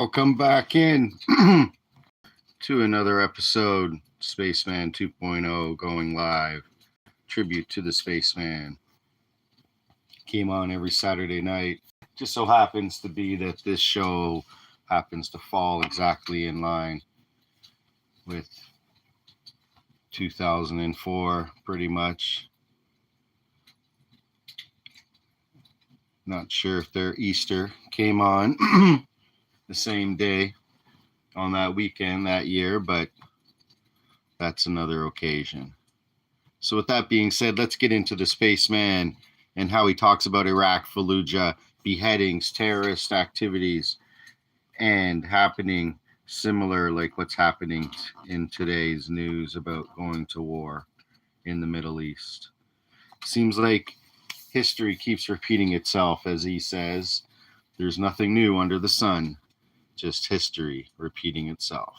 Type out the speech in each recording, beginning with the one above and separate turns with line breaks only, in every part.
Welcome back in to another episode, Spaceman 2.0 going live. Tribute to the Spaceman. Came on every Saturday night. Just so happens to be that this show happens to fall exactly in line with 2004, pretty much. Not sure if their Easter came on the same day on that weekend that year, but that's another occasion. So with that being said, let's get into the Spaceman and how he talks about Iraq, Fallujah, beheadings, terrorist activities, and happening similar like what's happening in today's news about going to war in the Middle East. Seems like history keeps repeating itself, as he says. There's nothing new under the sun. Just history repeating itself.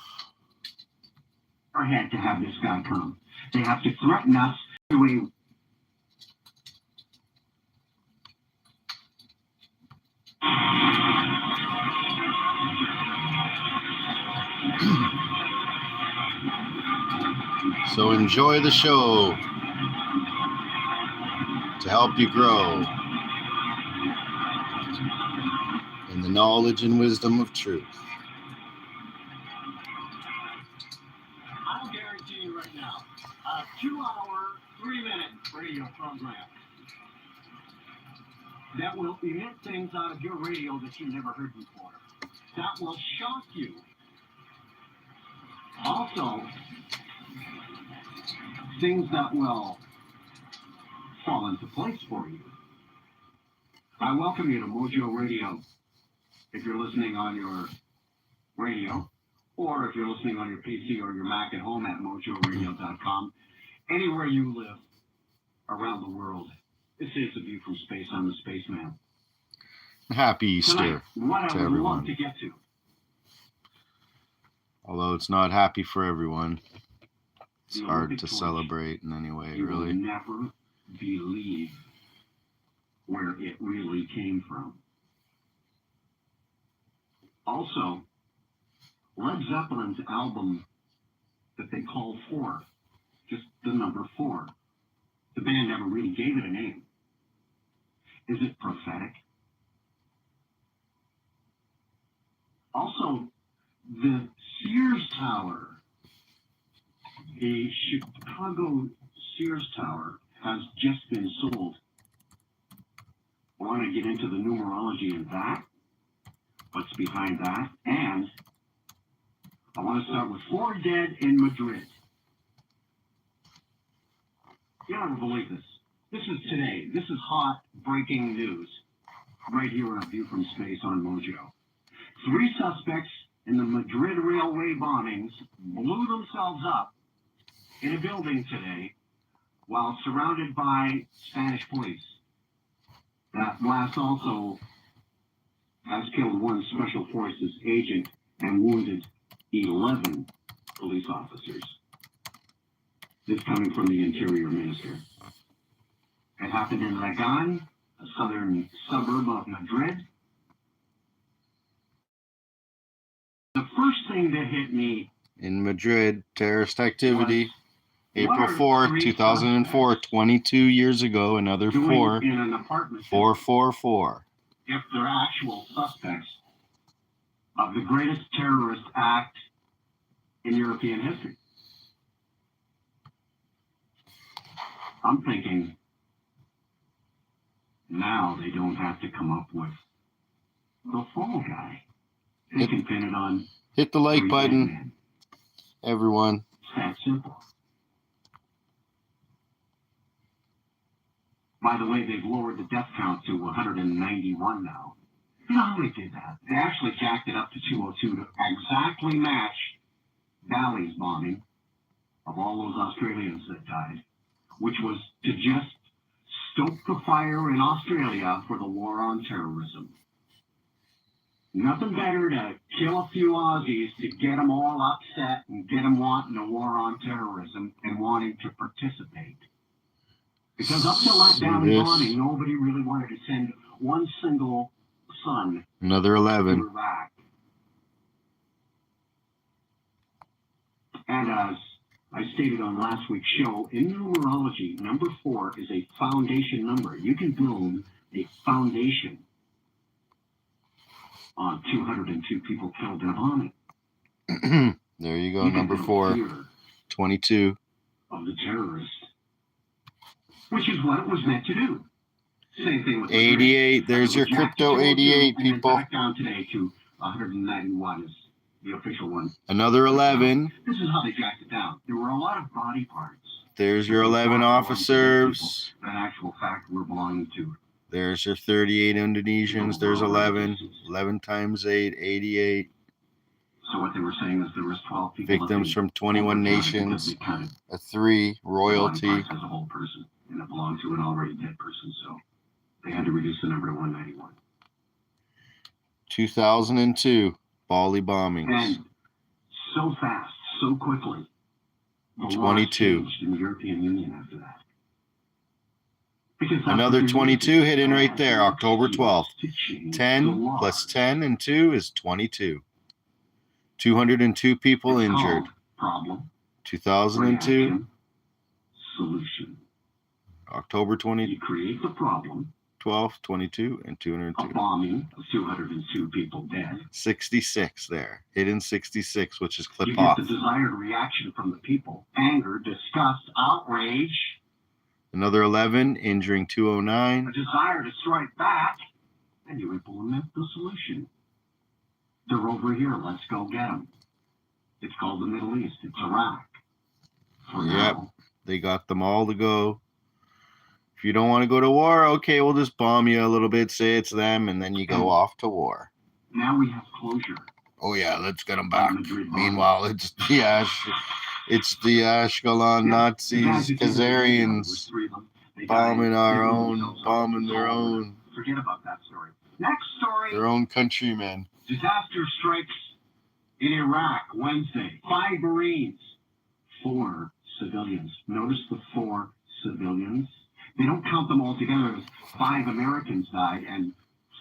I had to have this guy come. They have to threaten us to
So enjoy the show to help you grow in the knowledge and wisdom of truth.
I'll guarantee you right now, a 2-hour, 3-minute radio program that will emit things out of your radio that you never heard before. That will shock you. Also, things that will fall into place for you. I welcome you to Mojo Radio. If you're listening on your radio, or if you're listening on your PC or your Mac at home at mojoradio.com, anywhere you live around the world, this is A View from Space. I'm the Spaceman.
Happy Easter
Tonight, what
to
I would
everyone.
love to get to.
Although it's not happy for everyone. It's
The
hard
Olympic
to
torch.
celebrate in any way,
You
really.
will never believe where it really came from. Also, Led Zeppelin's album that they call 4, just the number 4, the band never really gave it a name. Is it prophetic? Also, the Sears Tower, the Chicago Sears Tower, has just been sold. I want to get into the numerology in that, what's behind that, and I want to start with 4 dead in Madrid. You don't believe this. This is today. This is hot, breaking news right here on A View from Space on Mojo. 3 suspects in the Madrid railway bombings blew themselves up in a building today while surrounded by Spanish police. That blast also has killed 1 Special Forces agent and wounded 11 police officers. This coming from the Interior Minister. It happened in Legan, a southern suburb of Madrid. The first thing that hit me
In Madrid, terrorist activity.
was,
April
what are
4th,
3
2004,
suspects
22 years ago, another
doing
4,
in an apartment
444.
if they're actual suspects of the greatest terrorist act in European history? I'm thinking now they don't have to come up with the fall guy. They can pin it on
Hit the like
3
button,
dead men.
everyone.
It's that simple. By the way, they've lowered the death count to 191 now. You know how they did that? They actually jacked it up to 202 to exactly match Bali's bombing of all those Australians that died, which was to just stoke the fire in Australia for the war on terrorism. Nothing better to kill a few Aussies to get them all upset and get them wanting a war on terrorism and wanting to participate. Because up till that Bali bombing, nobody really wanted to send one single son
Another 11.
to Iraq. And as I stated on last week's show, in numerology, number 4 is a foundation number. You can build a foundation on 202 people killed in a bombing.
There you go,
You can
number
build
4,
fear
22.
of the terrorist, which is what it was meant to do. Same thing with
88. There's your crypto 88,
and then
people.
back down today to 191 is the official one.
Another 11.
This is how they jacked it down. There were a lot of body parts.
There's your 11 officers.
That actual fact we're belonging to.
There's your 38 Indonesians. There's 11. 11 times 8, 88.
So what they were saying is there was 12 people.
Victims from 21 nations. A 3, royalty.
As a whole person, and it belonged to an already dead person, so they had to reduce the number to 191.
2002, Bali bombings.
And so fast, so quickly. The
22.
laws changed in the European Union after that. Because
Another 22 hidden right there, October 12th. 10 plus 10 and 2 is 22. 202 people injured.
Problem.
2002.
Reaction, solution.
October
You
20,
create the problem.
12, 22, and
A
202.
bombing of 202 people dead.
66 there. Hidden 66, which is clip
You
off.
get the desired reaction from the people. Anger, disgust, outrage.
Another 11, injuring
A
209.
desire to strike back. And you implement the solution. They're over here. Let's go get them. It's called the Middle East. It's Iraq. For
Yep.
now.
They got them all to go. If you don't want to go to war, okay, we'll just bomb you a little bit, say it's them, and then you go off to war.
Now we have closure.
Oh yeah, let's get them back. Meanwhile, it's the Ashkelon Nazis, Khazarians bombing our own, bombing their own.
Forget about that story. Next story.
Their own countrymen.
Disaster strikes in Iraq Wednesday. 5 Marines, 4 civilians. Notice the 4 civilians. They don't count them all together as 5 Americans died and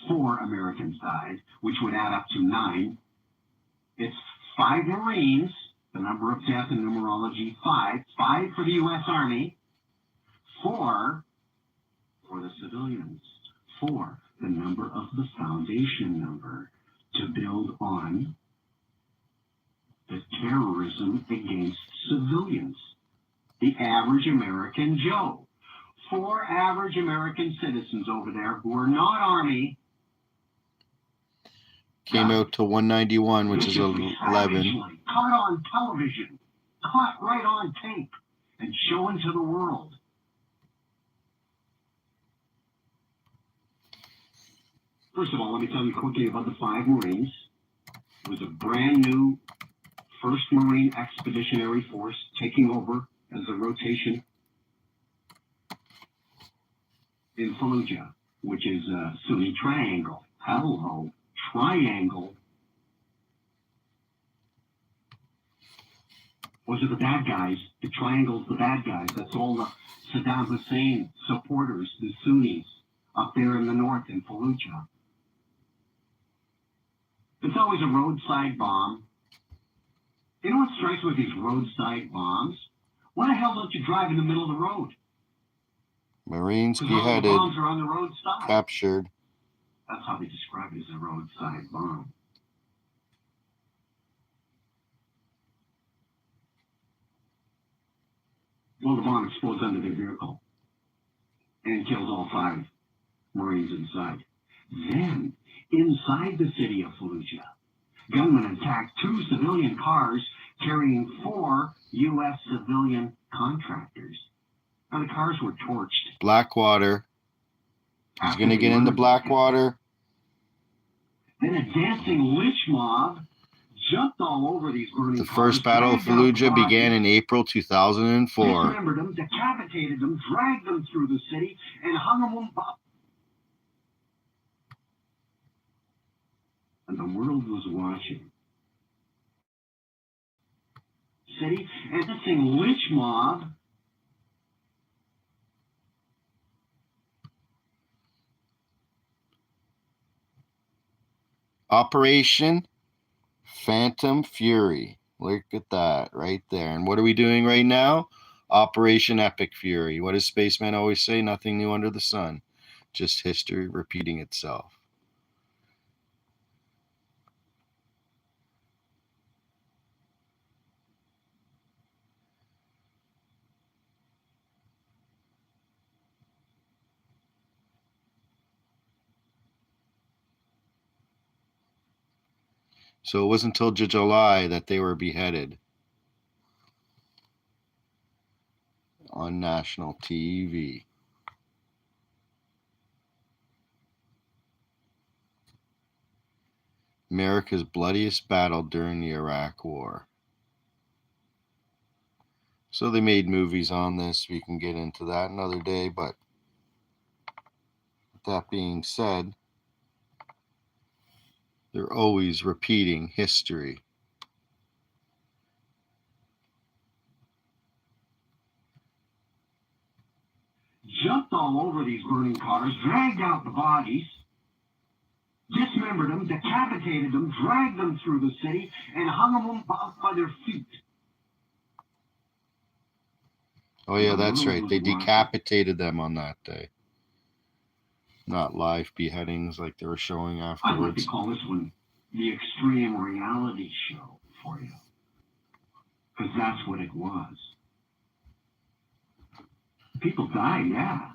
4 Americans died, which would add up to 9. It's 5 Marines, the number of death in numerology, 5. 5 for the U.S. Army, 4 for the civilians. 4, the number of the foundation number to build on the terrorism against civilians. The average American Joe. 4 average American citizens over there who are not Army.
Came out to 191, which is 11.
Caught on television, caught right on tape, and shown to the world. First of all, let me tell you quickly about the 5 Marines. It was a brand new 1st Marine Expeditionary Force taking over as a rotation in Fallujah, which is a Sunni triangle. Hello, triangle. Those are the bad guys. The triangle's the bad guys. That's all the Saddam Hussein supporters, the Sunnis, up there in the north in Fallujah. It's always a roadside bomb. You know what strikes with these roadside bombs? Why the hell don't you drive in the middle of the road?
Marines
Because all the
beheaded,
bombs are on the roadside.
captured.
That's how they describe it as a roadside bomb. Well, the bomb explodes under their vehicle and kills all 5 Marines inside. Then, inside the city of Fallujah, gunmen attacked 2 civilian cars carrying 4 U.S. civilian contractors. Now, the cars were torched.
Blackwater. He's going to get into Blackwater.
Then a dancing lynch mob jumped all over these burning
The
cars.
first Battle of Fallujah began in April 2004.
Dismembered them, decapitated them, dragged them through the city, and hung them up. And the world was watching. City, and this lynch mob.
Operation Phantom Fury. Look at that right there. And what are we doing right now? Operation Epic Fury. What does Spaceman always say? Nothing new under the sun. Just history repeating itself. So it wasn't until July that they were beheaded on national TV. America's bloodiest battle during the Iraq War. So they made movies on this. We can get into that another day, but with that being said, they're always repeating history.
Jumped all over these burning cars, dragged out the bodies, dismembered them, decapitated them, dragged them through the city, and hung them up by their feet.
Oh yeah, that's right. They decapitated them on that day. Not live beheadings like they were showing
I'd like
afterwards.
to call this one the extreme reality show for you. Because that's what it was. People died, yeah.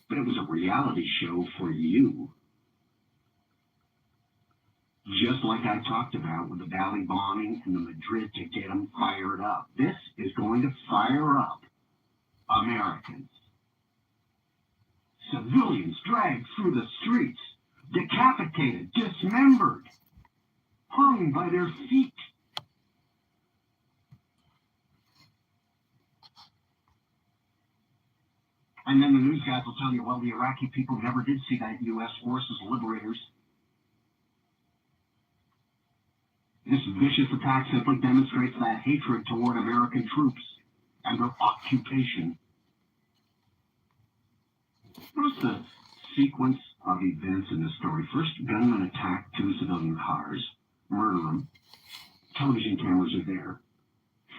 But it was a reality show for you. Just like I talked about with the Valley bombing and the Madrid to get them fired up. This is going to fire up Americans. Civilians dragged through the streets, decapitated, dismembered, hung by their feet. And then the news guys will tell you, well, the Iraqi people never did see that U.S. force as liberators. This vicious attack simply demonstrates that hatred toward American troops and their occupation. What's the sequence of events in this story? First, gunmen attack 2 civilian cars, murder them. Television cameras are there.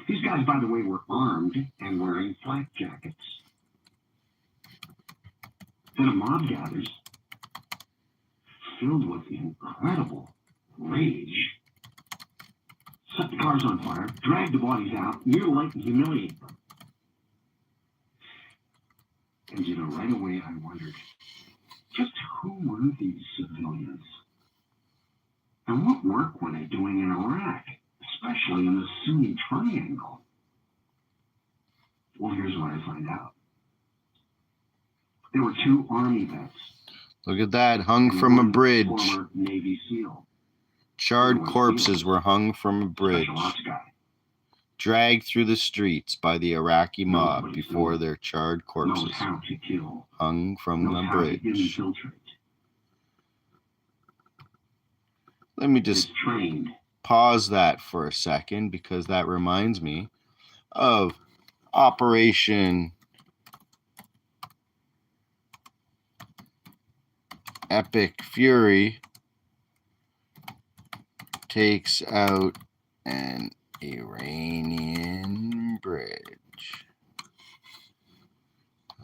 These guys, by the way, were armed and wearing flak jackets. Then a mob gathers, filled with incredible rage. Set the cars on fire, drag the bodies out, mutilate and humiliate them. And you know, right away I wondered, just who were these civilians? And what work were they doing in Iraq, especially in the Sunni Triangle? Well, here's what I find out. There were 2 Army vets.
Look at that, hung from a bridge.
Former Navy SEAL.
Charred corpses were hung from a bridge,
Special ops guy.
dragged through the streets by the Iraqi mob before their charred corpses
Knows how to kill.
hung from
Knows
the
how to
bridge.
infiltrate.
Let me
Is
just
trained.
pause that for a second because that reminds me of Operation Epic Fury takes out an Iranian bridge.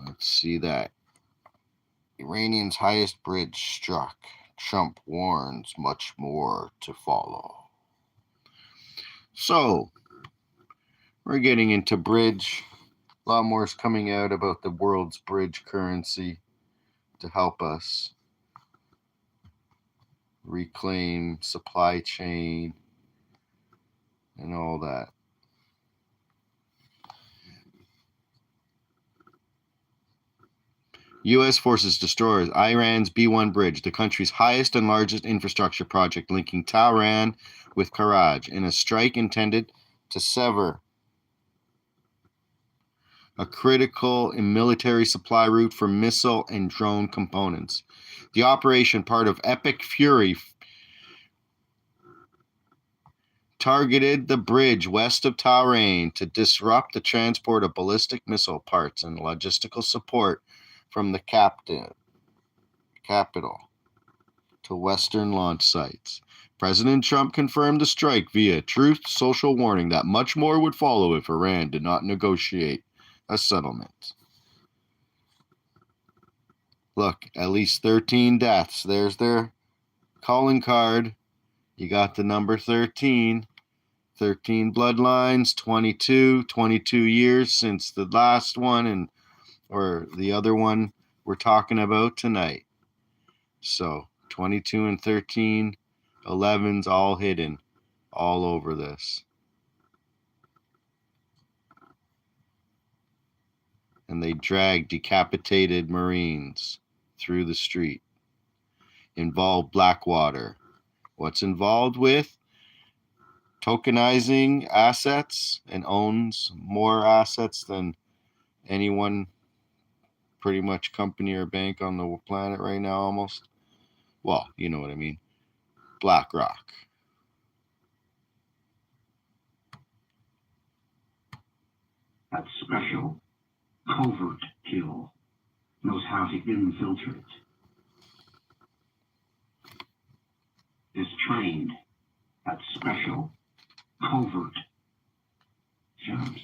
Let's see that. Iranian's highest bridge struck. Trump warns much more to follow. So, we're getting into bridge. A lot more is coming out about the world's bridge currency to help us reclaim supply chain and all that. U.S. forces destroys Iran's B-1 bridge, the country's highest and largest infrastructure project linking Tehran with Karaj, in a strike intended to sever a critical military supply route for missile and drone components. The operation, part of Epic Fury, targeted the bridge west of Tehran to disrupt the transport of ballistic missile parts and logistical support from the capital to Western launch sites. President Trump confirmed the strike via Truth Social, warning that much more would follow if Iran did not negotiate a settlement. Look, at least 13 deaths. There's their calling card. You got the number 13. 13 bloodlines, 22 years since the last one or the other one we're talking about tonight. So 22 and 13, 11's all hidden all over this. And they drag decapitated Marines through the street. Involved Blackwater. What's involved with? Tokenizing assets and owns more assets than anyone, pretty much company or bank on the planet right now almost. Well, you know what I mean. BlackRock.
That special covert kill knows how to infiltrate. Is trained at special covert jobs.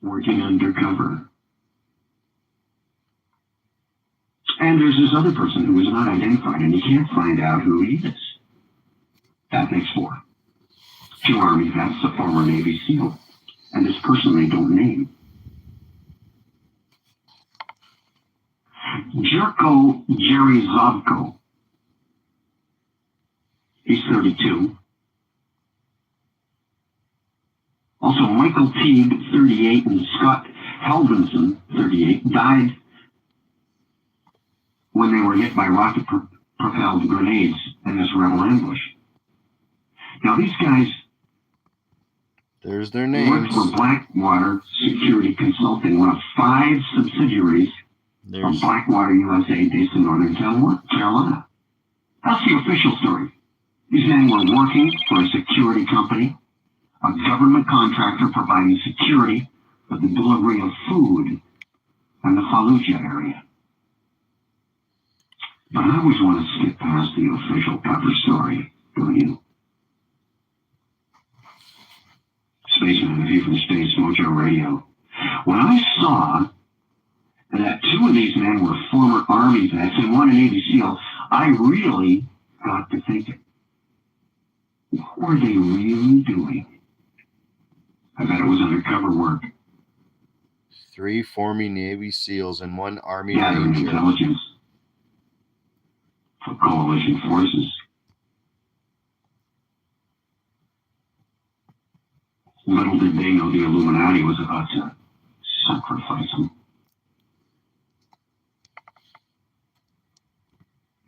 Working undercover. And there's this other person who is not identified, and you can't find out who he is. That makes 4. 2 Army vets, a former Navy SEAL, and this person they don't name. Jerko Jerry Zobko. He's 32. Also, Michael Teague, 38, and Scott Helvinson, 38, died when they were hit by rocket-propelled grenades in this rebel ambush. Now, these guys
There's their names.
worked for Blackwater Security Consulting, one of 5 subsidiaries from Blackwater USA based in Northern Carolina. That's the official story. These men were working for a security company, a government contractor providing security for the delivery of food in the FELUGA area. But I always want to skip past the official cover story, don't you? Spaceman, view from Space Mojo Radio. When I saw that 2 of these men were former Army vets and 1 a Navy SEAL, I really got to thinking, what were they really doing? I bet it was undercover work.
3 former Navy SEAls and 1 Army
Gathering
Ranger.
intelligence for coalition forces. Little did they know the Illuminati was about to sacrifice them.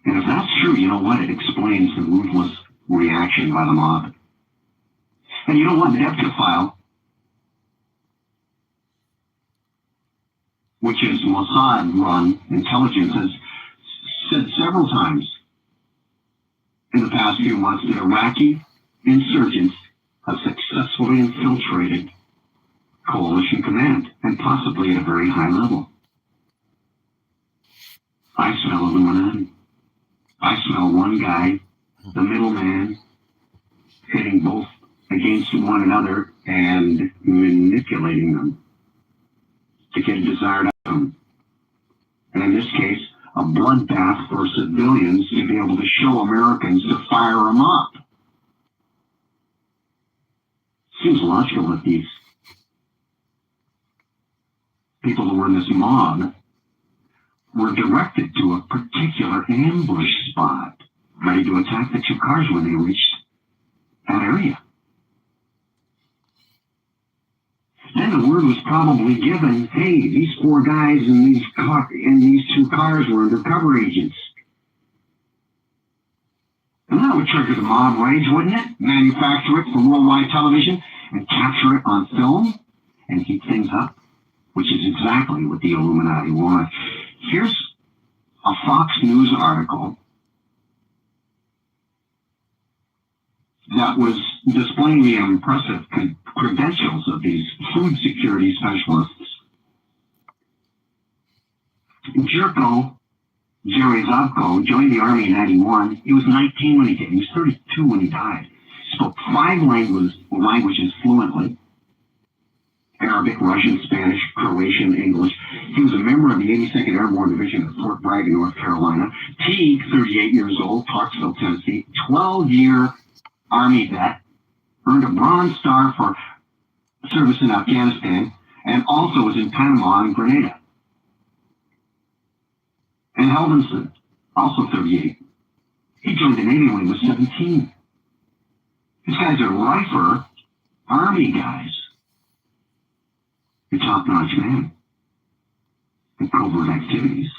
And if that's true, you know what? It explains the ruthless reaction by the mob. And you know what? DECAP, which is Mossad-run intelligence, has said several times in the past few months that Iraqi insurgents have successfully infiltrated coalition command, and possibly at a very high level. I smell Illuminati. I smell one guy, the middleman, hitting both against one another and manipulating them to get a desired outcome. And in this case, a bloodbath for civilians to be able to show Americans to fire them up. Seems logical that these people who were in this mob were directed to a particular ambush spot, ready to attack the 2 cars when they reached that area. Then the word was probably given, hey, these 4 guys in these 2 cars were undercover agents. And that would trigger the mob rage, wouldn't it? Manufacture it for worldwide television and capture it on film and heat things up, which is exactly what the Illuminati want. Here's a Fox News article that was displaying the impressive credentials of these food security specialists. Jerko Jerry Zabko joined the Army in 91. He was 19 when he came. He was 32 when he died. Spoke 5 languages fluently. Arabic, Russian, Spanish, Croatian, English. He was a member of the 82nd Airborne Division at Fort Bragg in North Carolina. Teague, 38 years old, Clarksville, Tennessee, 12-year Army vet, earned a Bronze Star for service in Afghanistan, and also was in Panama and Grenada. And Helvinson, also 38. He joined the Navy when he was 17. These guys are lifer Army guys. A top-notch man in covert activities.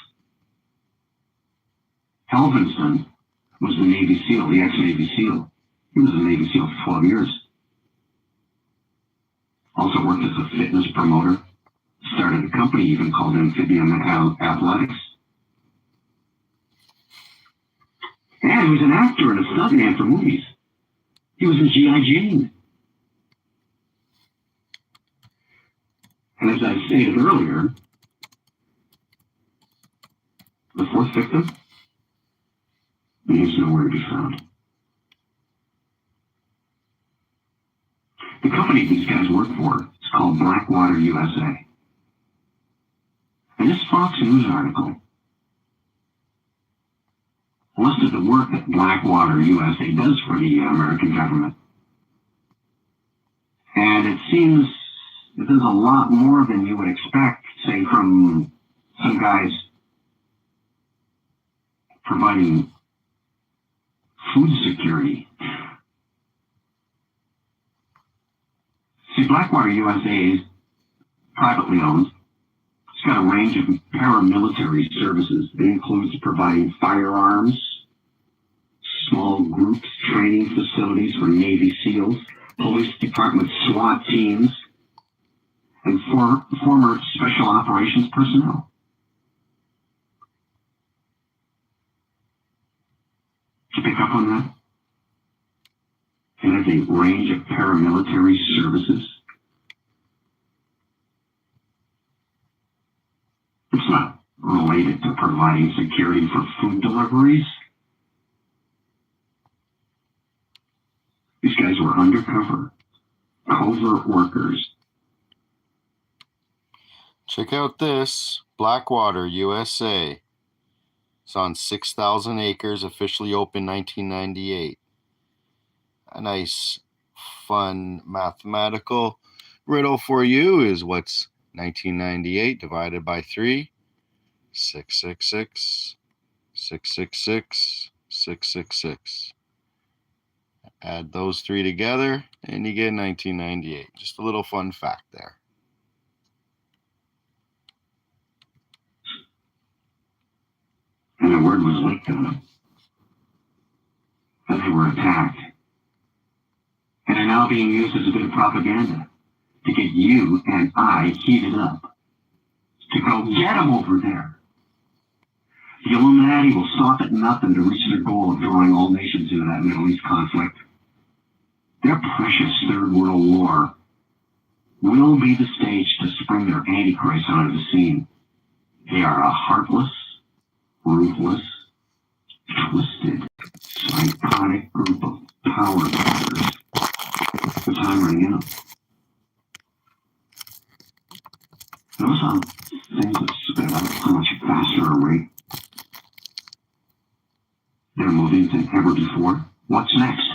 Helvinson was the Navy SEAL, the ex-Navy SEAL. He was a Navy SEAL for 12 years. Also worked as a fitness promoter. Started a company even called Amphibian Athletics. And he was an actor and a stuntman for movies. He was in G.I. Jane. And as I stated earlier, the 4th victim, he is nowhere to be found. The company these guys work for is called Blackwater USA. And this Fox News article listed the work that Blackwater USA does for the American government. And it seems that there's a lot more than you would expect, say, from some guys providing food security. See, Blackwater USA is privately owned. It's got a range of paramilitary services. It includes providing firearms, small groups, training facilities for Navy SEALs, police department SWAT teams, and former special operations personnel. Did you pick up on that? It has a range of paramilitary services. It's not related to providing security for food deliveries. These guys were undercover, covert workers.
Check out this. Blackwater, USA. It's on 6,000 acres, officially opened 1998. A nice, fun mathematical riddle for you is what's 1998 divided by 3? 666, 666, 666. Add those 3 together and you get 1998. Just a little fun fact there.
And the word was leaked on them. That they were attacked. And are now being used as a bit of propaganda to get you and I heated up. To go get them over there. The Illuminati will stop at nothing to reach their goal of drawing all nations into that Middle East conflict. Their precious Third World War will be the stage to spring their Antichrist onto the scene. They are a heartless, ruthless, twisted, psychotic group of power brokers. The time running out. Notice how things have sped up so much faster a rate. They're moving than ever before. What's next?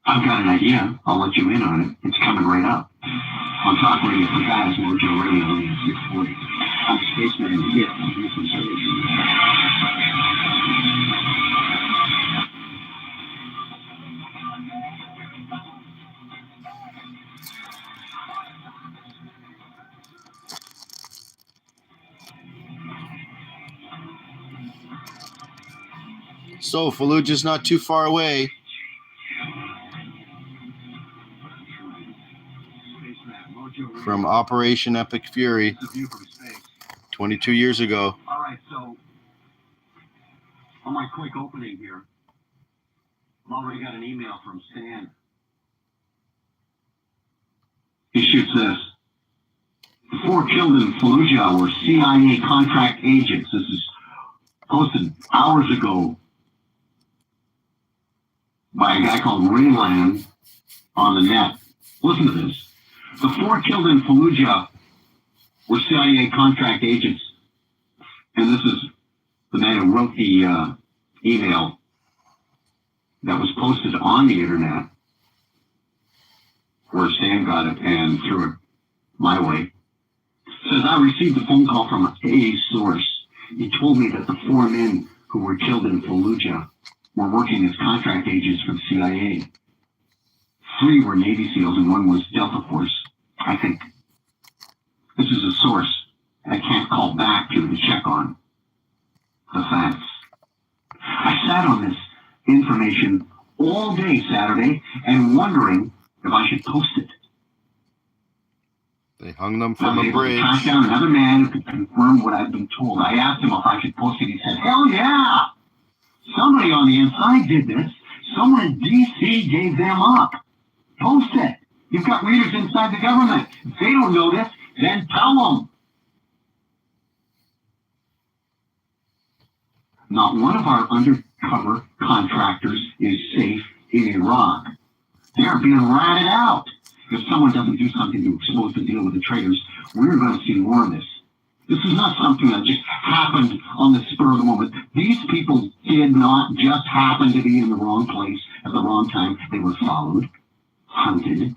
I've got an idea. I'll let you in on it. It's coming right up. On Talk Radio for Guys, Mojo Radio on 640. I'm Spaceman and here on View from Space.
So Fallujah's not too far away. From Operation Epic Fury 22 years ago.
All right, so on my quick opening here, I've already got an email from Stan. He shoots this. The 4 killed in Fallujah were CIA contract agents. This is posted hours ago by a guy called Rayland on the net. Listen to this. The 4 killed in Fallujah were CIA contract agents. And this is the man who wrote the email that was posted on the internet, where Stan got it and threw it my way. Says, I received a phone call from a source. He told me that the 4 men who were killed in Fallujah were working as contract agents for the CIA. 3 were Navy SEALs and 1 was Delta Force, I think. This is a source I can't call back to check on the facts. I sat on this information all day Saturday and wondering if I should post it.
They hung them
I
from
was
a
able to
bridge.
track down another man who could confirm what I've been told. I asked him if I should post it. He said, hell yeah! Somebody on the inside did this. Someone in D.C. gave them up. Post it. You've got readers inside the government. If they don't know this, then tell them. Not one of our undercover contractors is safe in Iraq. They are being ratted out. If someone doesn't do something to expose the deal with the traitors, we're going to see more of this. This is not something that just happened on the spur of the moment. These people did not just happen to be in the wrong place at the wrong time. They were followed, hunted,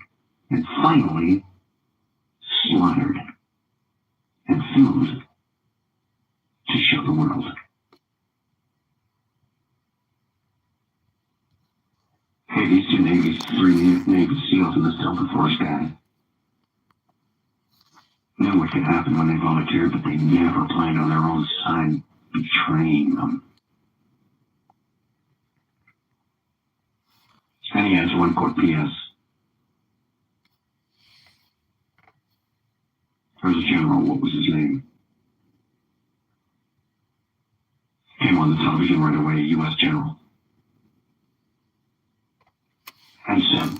and finally slaughtered and filmed to show the world. Hey, these 2 3 Navy SEALs and this Delta Force guy knew what could happen when they volunteered, but they never planned on their own side betraying them. And he adds 1 quote P.S. There's a general, what was his name? Came on the television right away, a U.S. general. And said,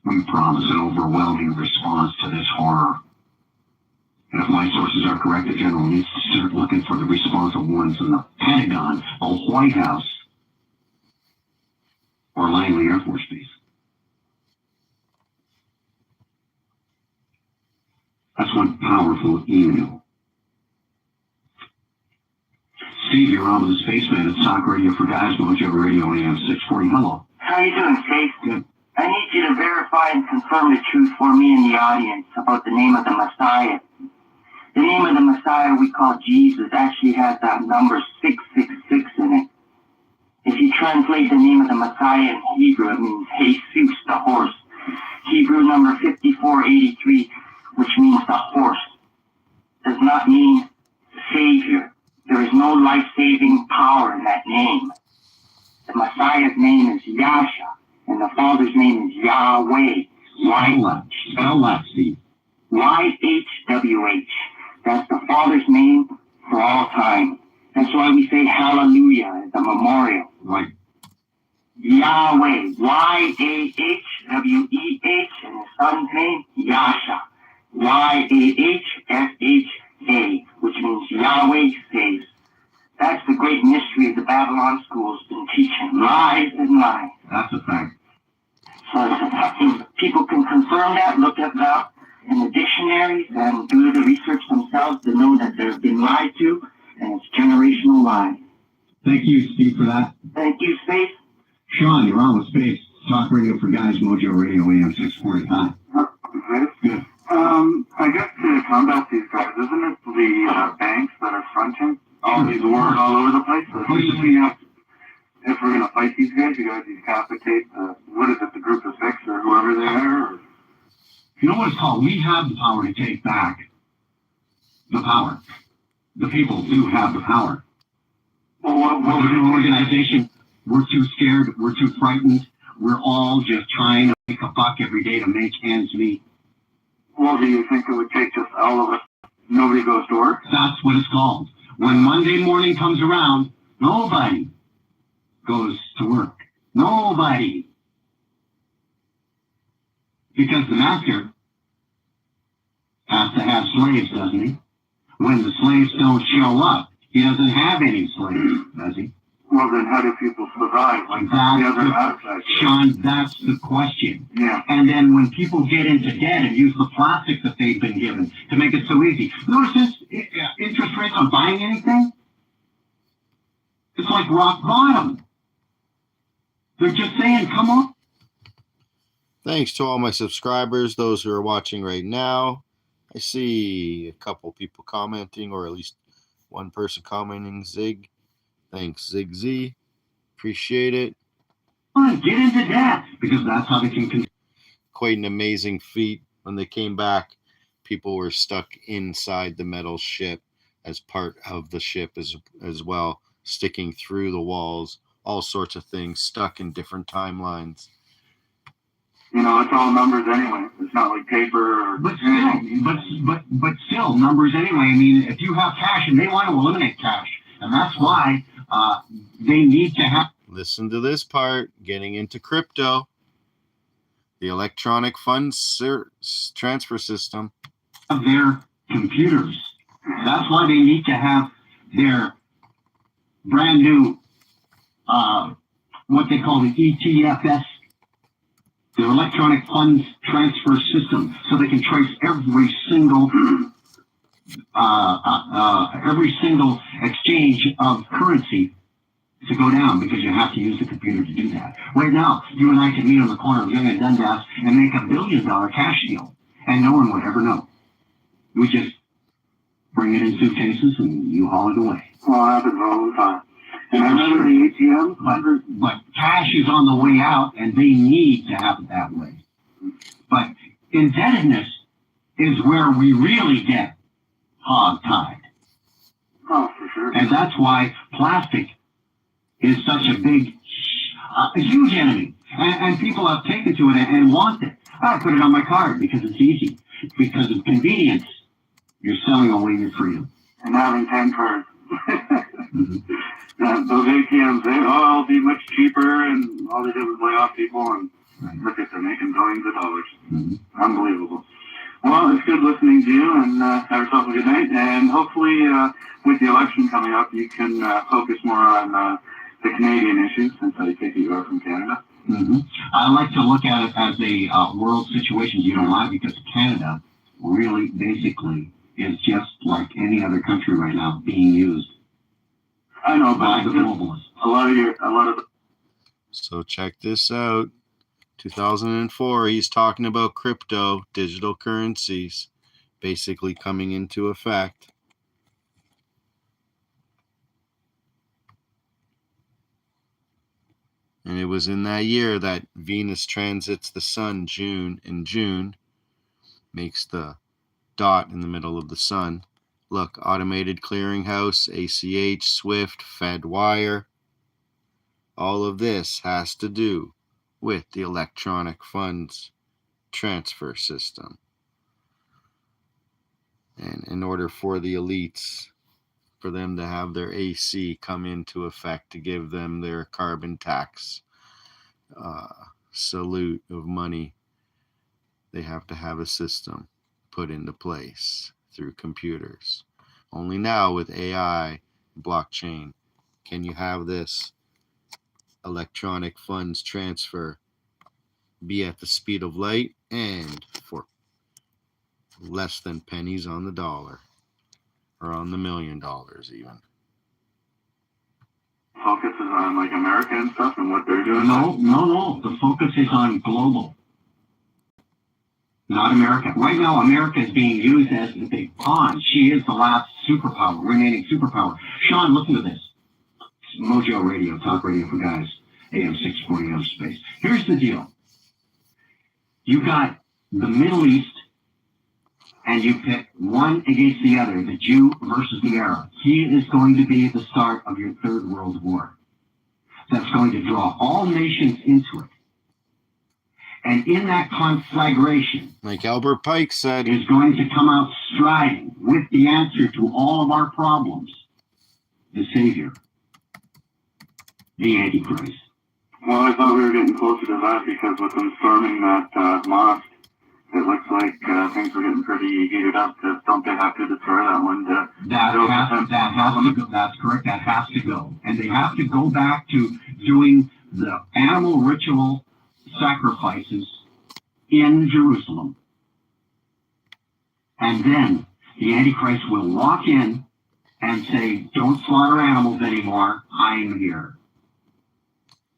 we promise an overwhelming response to this horror. And if my sources are correct, the general needs to start looking for the responsible ones in the Pentagon, the White House, or Langley Air Force Base. That's one powerful email. Steve, you're on with the Spaceman at Talk Radio for Guys, Mojo Radio AM 640. Hello.
How you doing, Steve?
Good.
I need you to verify and confirm the truth for me and the audience about the name of the Messiah. The name of the Messiah we call Jesus actually has that number 666 in it. If you translate the name of the Messiah in Hebrew, it means Jesus, the horse. Hebrew number 5483, which means the horse, does not mean Savior. There is no life-saving power in that name. The Messiah's name is Yasha, and the Father's name is Yahweh.
Spell that, Steve.
YHWH. That's the Father's name for all time. That's why we say hallelujah as a memorial.
Right.
Yahweh, YAHWEH, and his son's name, Yasha. YAHSHA, which means Yahweh saves. That's the great mystery of the Babylon school's been teaching. Lies and lies.
That's a fact.
So people can confirm that, look at that in the dictionaries and do the research themselves to know that they've been lied to, and it's generational lies.
Thank you, Steve, for that.
Thank you, Space.
Sean, you're on with Space. Talk Radio for Guys, Mojo Radio AM 640. Hi. Good.
I guess to combat these guys, isn't it the banks that are fronting all these wars all over the place? So if we're going to fight these guys, you got to decapitate the group of 6 or whoever they are? Or...
You know what it's called? We have the power to take back the power. The people do have the power.
Well, what
We're an organization. We're too scared. We're too frightened. We're all just trying to make a buck every day to make ends meet.
Well, do you think it would take just all of us? Nobody goes to work?
That's what it's called. When Monday morning comes around, nobody goes to work. Nobody. Because the master has to have slaves, doesn't he? When the slaves don't show up, he doesn't have any slaves, does he?
Well, then how do people survive? Like the other aspects.
Sean, that's the question.
Yeah.
And then when people get into debt and use the plastic that they've been given to make it so easy. Notice this interest rates on buying anything? It's like rock bottom. They're just saying, come on.
Thanks to all my subscribers, those who are watching right now. I see a couple people commenting, or at least one person commenting, Zig. Thanks, Zig Z. Appreciate it.
Come on, get into debt, because that's how they can.
Quite an amazing feat. When they came back, people were stuck inside the metal ship as part of the ship as well, sticking through the walls, all sorts of things, stuck in different timelines.
You know, it's all numbers anyway. It's not like paper or
But still, numbers anyway. I mean, if you have cash, and they want to eliminate cash, and that's why they need to have.
Listen to this part, getting into crypto. The electronic funds transfer system.
Their computers. That's why they need to have their brand new, what they call the ETFS, the electronic funds transfer system, so they can trace every single exchange of currency to go down, because you have to use the computer to do that. Right now, you and I can meet on the corner of Young and Dundas and make $1 billion cash deal, and no one would ever know. We just bring it in suitcases and you haul it away.
well, it happens all the time. And I remember the ATM.
But cash is on the way out, and they need to have it that way. But indebtedness is where we really get hog-tied.
Oh, for sure.
And that's why plastic is such a big, a huge enemy. And people have taken to it and want it. I put it on my card because it's easy. Because of convenience, you're selling away your freedom.
And having 10 cards.
Mm-hmm.
Those ATMs, it'll be much cheaper, and all they did was lay off people, and look at them making billions of dollars.
Mm-hmm.
Unbelievable. Well, it's good listening to you, and have yourself a good night. And hopefully, with the election coming up, you can focus more on the Canadian issues, since I take it you are from Canada.
Mm-hmm. I like to look at it as a world situation. You know why? Because Canada really, basically, is just like any other country right now, being used.
I know,
by
but
the globalists.
a lot of.
So check this out. 2004, he's talking about crypto, digital currencies, basically coming into effect. And it was in that year that Venus transits the sun in June, makes the dot in the middle of the sun. Look, automated clearinghouse, ACH, SWIFT, FedWire. All of this has to do with the electronic funds transfer system. And in order for the elites, for them to have their AC come into effect to give them their carbon tax salute of money, they have to have a system put into place through computers. Only now with AI, blockchain, can you have this electronic funds transfer be at the speed of light and for less than pennies on the dollar, or on the $1 million even.
Focus is on like America and stuff and what they're doing.
No. The focus is on global, not America. Right now, America is being used as the big pawn. She is the last superpower, remaining superpower. Sean, listen to this. Mojo Radio, talk radio for guys, AM 640 of space. Here's the deal. You got the Middle East, and you pit one against the other, the Jew versus the Arab. He is going to be the start of your third world war. That's going to draw all nations into it. And in that conflagration,
like Albert Pike said,
is going to come out striding with the answer to all of our problems, the Savior, the Antichrist.
Well, I thought we were getting closer to that, because with them storming that mosque it looks like things are getting pretty heated up. Don't they have to destroy that one?
That has to go. That's correct. That has to go. And they have to go back to doing the animal ritual sacrifices in Jerusalem. And then the Antichrist will walk in and say, don't slaughter animals anymore. I'm here.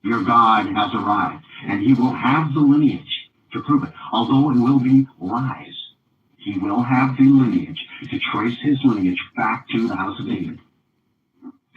Your God has arrived. And he will have the lineage to prove it. Although it will be lies, he will have the lineage to trace his lineage back to the house of David.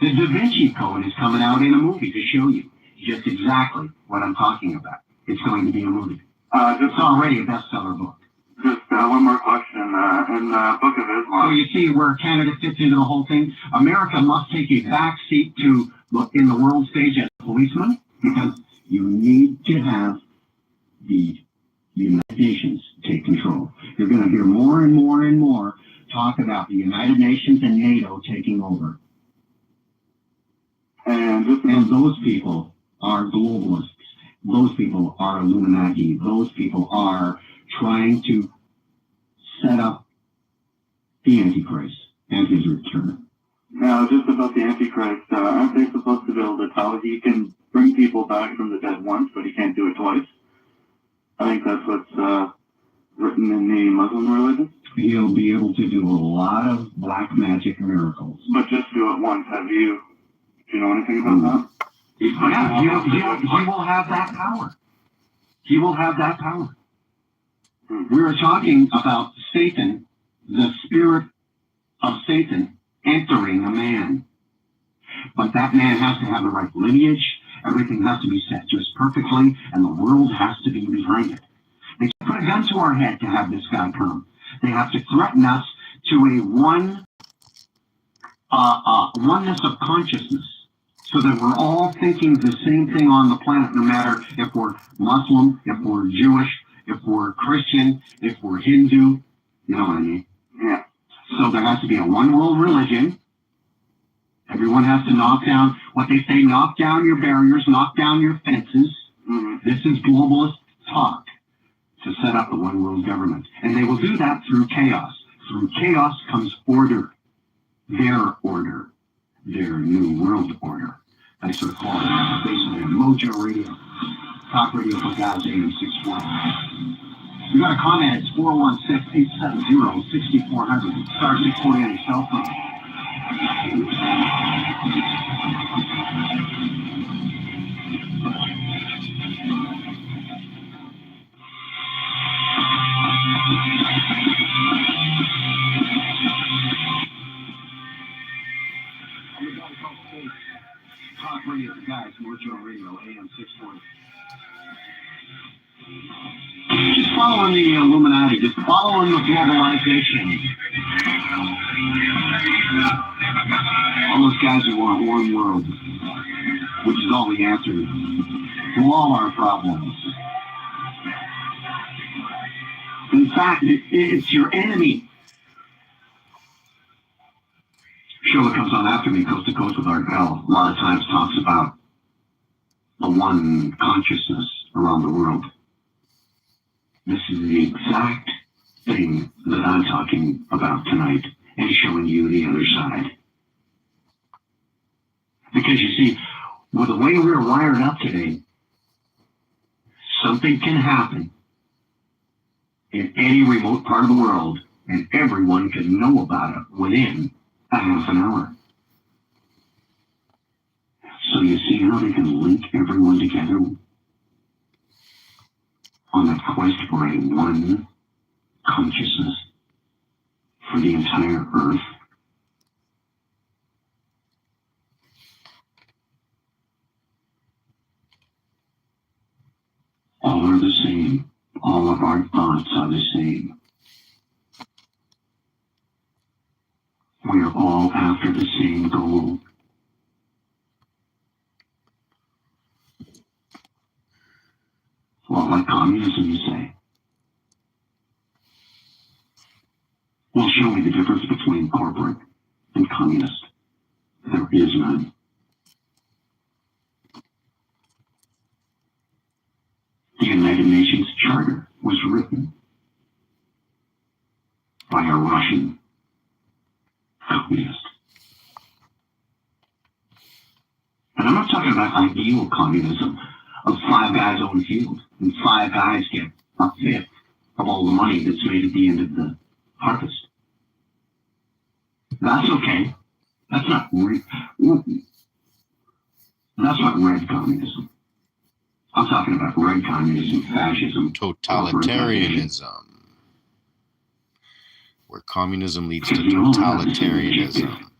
The Da Vinci Code is coming out in a movie to show you just exactly what I'm talking about. It's going to be a movie. It's already a bestseller book.
Just one more question. In the Book of Islam.
So you see where Canada fits into the whole thing? America must take a back seat to look in the world stage as a policeman, because you need to have the United Nations take control. You're going to hear more and more and more talk about the United Nations and NATO taking over. And those people are globalists. Those people are Illuminati. Those people are trying to set up the Antichrist and his return.
Now, just about the Antichrist, aren't they supposed to be able to tell he can bring people back from the dead once, but he can't do it twice? I think that's what's written in the Muslim religion.
He'll be able to do a lot of black magic miracles.
But just do it once. Do you know anything about that?
Yeah, he will have that power. He will have that power. We were talking about Satan, the spirit of Satan entering a man. But that man has to have the right lineage. Everything has to be set just perfectly, and the world has to be behind it. They put a gun to our head to have this guy come. They have to threaten us to a oneness of consciousness, so that we're all thinking the same thing on the planet, no matter if we're Muslim, if we're Jewish, if we're Christian, if we're Hindu. You know what I mean?
Yeah.
So there has to be a one world religion. Everyone has to knock down what they say, knock down your barriers, knock down your fences.
Mm-hmm.
This is globalist talk to set up a one world government. And they will do that through chaos. Through chaos comes order. Their order. Their new world order. I sort of call it basically Mojo Radio. Talk radio for guys, AM 640. You got a comment, it's 416-870-6400. Star 640 on your cell phone. Talk radio for guys, Mojo Radio, AM 640. Just following the Illuminati, just following the globalization. All those guys who want one world, which is all the answer to all our problems. In fact, it's your enemy. Show that comes on after me, Coast to Coast with Art Bell, a lot of times talks about the one consciousness around the world. This is the exact thing that I'm talking about tonight and showing you the other side. Because you see, with the way we're wired up today, something can happen in any remote part of the world and everyone can know about it within a half an hour. So you see how they can link everyone together on that quest for a one consciousness for the entire earth. All are the same. All of our thoughts are the same. We are all after the same goal. Well, like communism, you say. Well, show me the difference between corporate and communist. There is none. The United Nations Charter was written by a Russian communist. And I'm not talking about ideal communism of 5 guys own field and 5 guys get a fifth of all the money that's made at the end of the harvest. That's okay. That's not red communism. I'm talking about red communism, fascism,
Totalitarianism. Where communism leads to totalitarianism.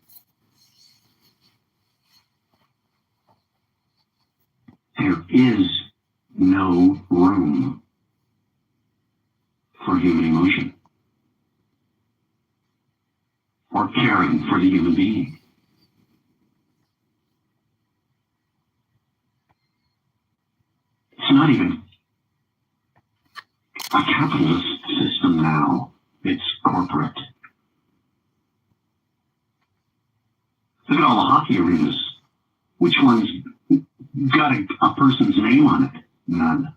There is no room for human emotion or caring for the human being. It's not even a capitalist system now. It's corporate. Look at all the hockey arenas. Which one's got a person's name on it? None.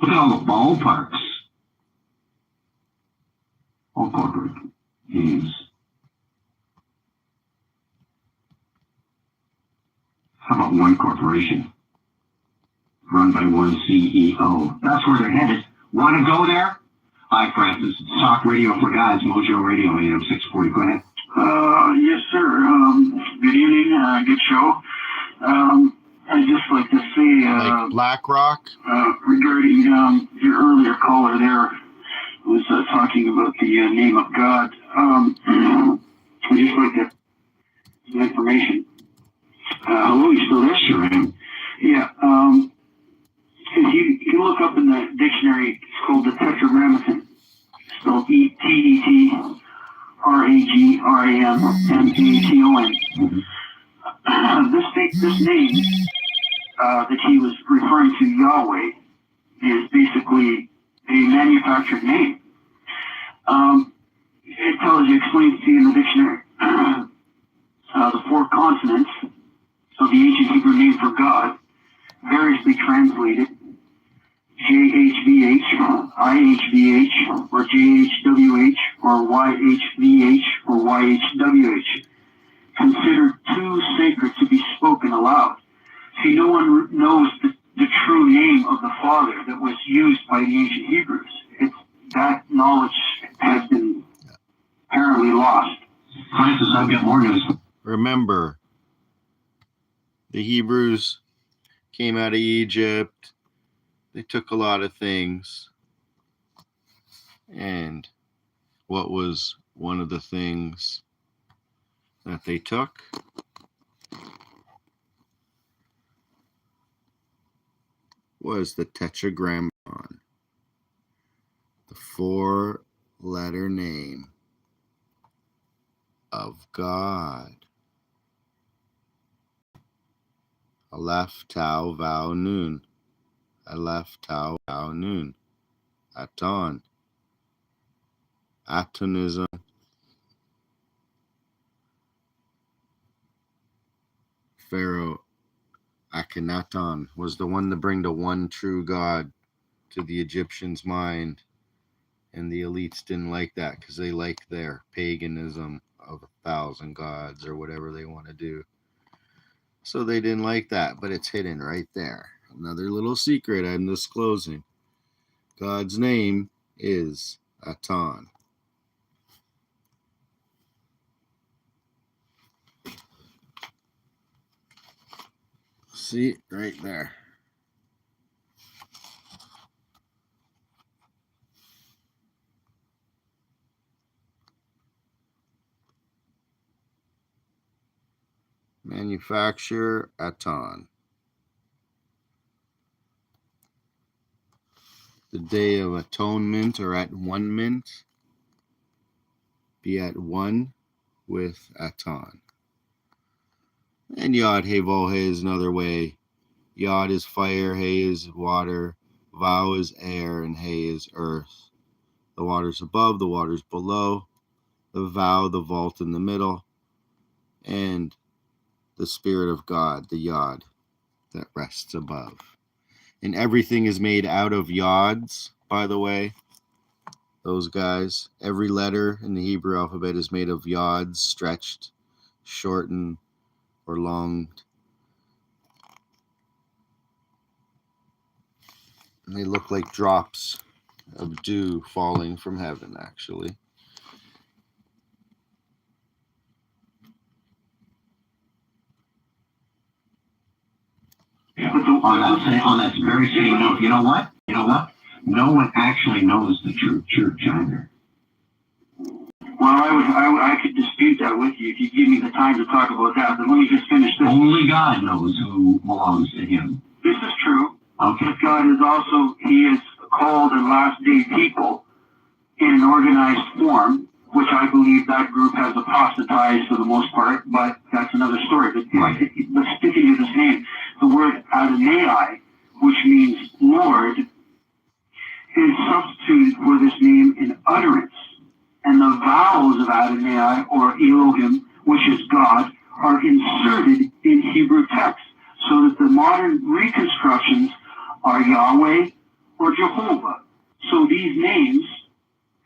Look at all the ballparks. All corporate games. How about one corporation run by one CEO? That's where they're headed. Want to go there? Hi, Francis. It's Talk Radio for Guys, Mojo Radio, AM 640. Go ahead.
Yes, sir. Good evening. Good show. I'd just like to say,
Like BlackRock?
regarding your earlier caller there was talking about the name of God. I'd just like to some information.
Hello, you still there? Sure am.
Yeah. If you look up in the dictionary, it's called the Tetragrammaton. Spelled Tetragrammaton. This name that he was referring to, Yahweh, is basically a manufactured name. It explains to you in the dictionary the 4 consonants of the ancient Hebrew name for God, variously translated JHVH, IHVH, or JHWH, or YHVH, or YHWH, considered too sacred to be spoken aloud. See, no one knows the true name of the Father that was used by the ancient Hebrews. That knowledge has been apparently lost.
Francis, I've got more news.
Remember, the Hebrews came out of Egypt. They took a lot of things. And what was one of the things that they took? Was the Tetragrammaton, the 4-letter name of God. Aleph, Tau, Vau, Nun. Aleph, Tau, Vau, Nun. Aton. Atonism. Pharaoh Akhenaton was the one to bring the one true God to the Egyptians' mind. And the elites didn't like that because they like their paganism of 1,000 gods or whatever they want to do. So they didn't like that, but it's hidden right there. Another little secret I'm disclosing. God's name is Aton. See, right there. Manufacturer Aton. The Day of Atonement or at one mint. Be at one with Aton. And Yod He Vov He is another way. Yod is fire, He is water, Vau is air, and He is earth. The water's above, the water's below. The Vau, the vault in the middle. And the Spirit of God, the Yod, that rests above. And everything is made out of Yods, by the way. those guys. Every letter in the Hebrew alphabet is made of yods, stretched, shortened, or longed. And they look like drops of dew falling from heaven, actually.
Yeah. On that very same note, you know what? No one actually knows the true church either.
Well, I could dispute that with you if you give me the time to talk about that. But let me just finish this.
Only God knows who belongs to Him.
This is true.
Okay.
But God is also, He is called in last day people in an organized form, which I believe that group has apostatized for the most part, but that's another story. But,
Right.
but sticking to this name, the word Adonai, which means Lord, is substituted for this name in utterance. And the vowels of Adonai, or Elohim, which is God, are inserted in Hebrew text, so that the modern reconstructions are Yahweh or Jehovah. So these names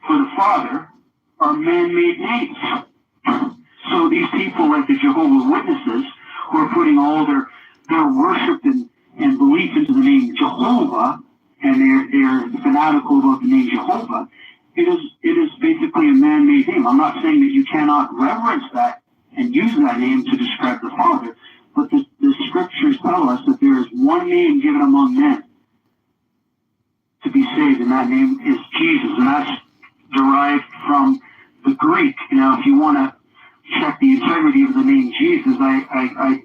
for the Father are man-made names. So these people, like the Jehovah's Witnesses, who are putting all their worship and belief into the name Jehovah, and they're fanatical about the name Jehovah, it is basically a man-made name. I'm not saying that you cannot reverence that and use that name to describe the Father, but the scriptures tell us that there is one name given among men to be saved, and that name is Jesus, and that's derived from the Greek. Now, if you want to check the integrity of the name Jesus, I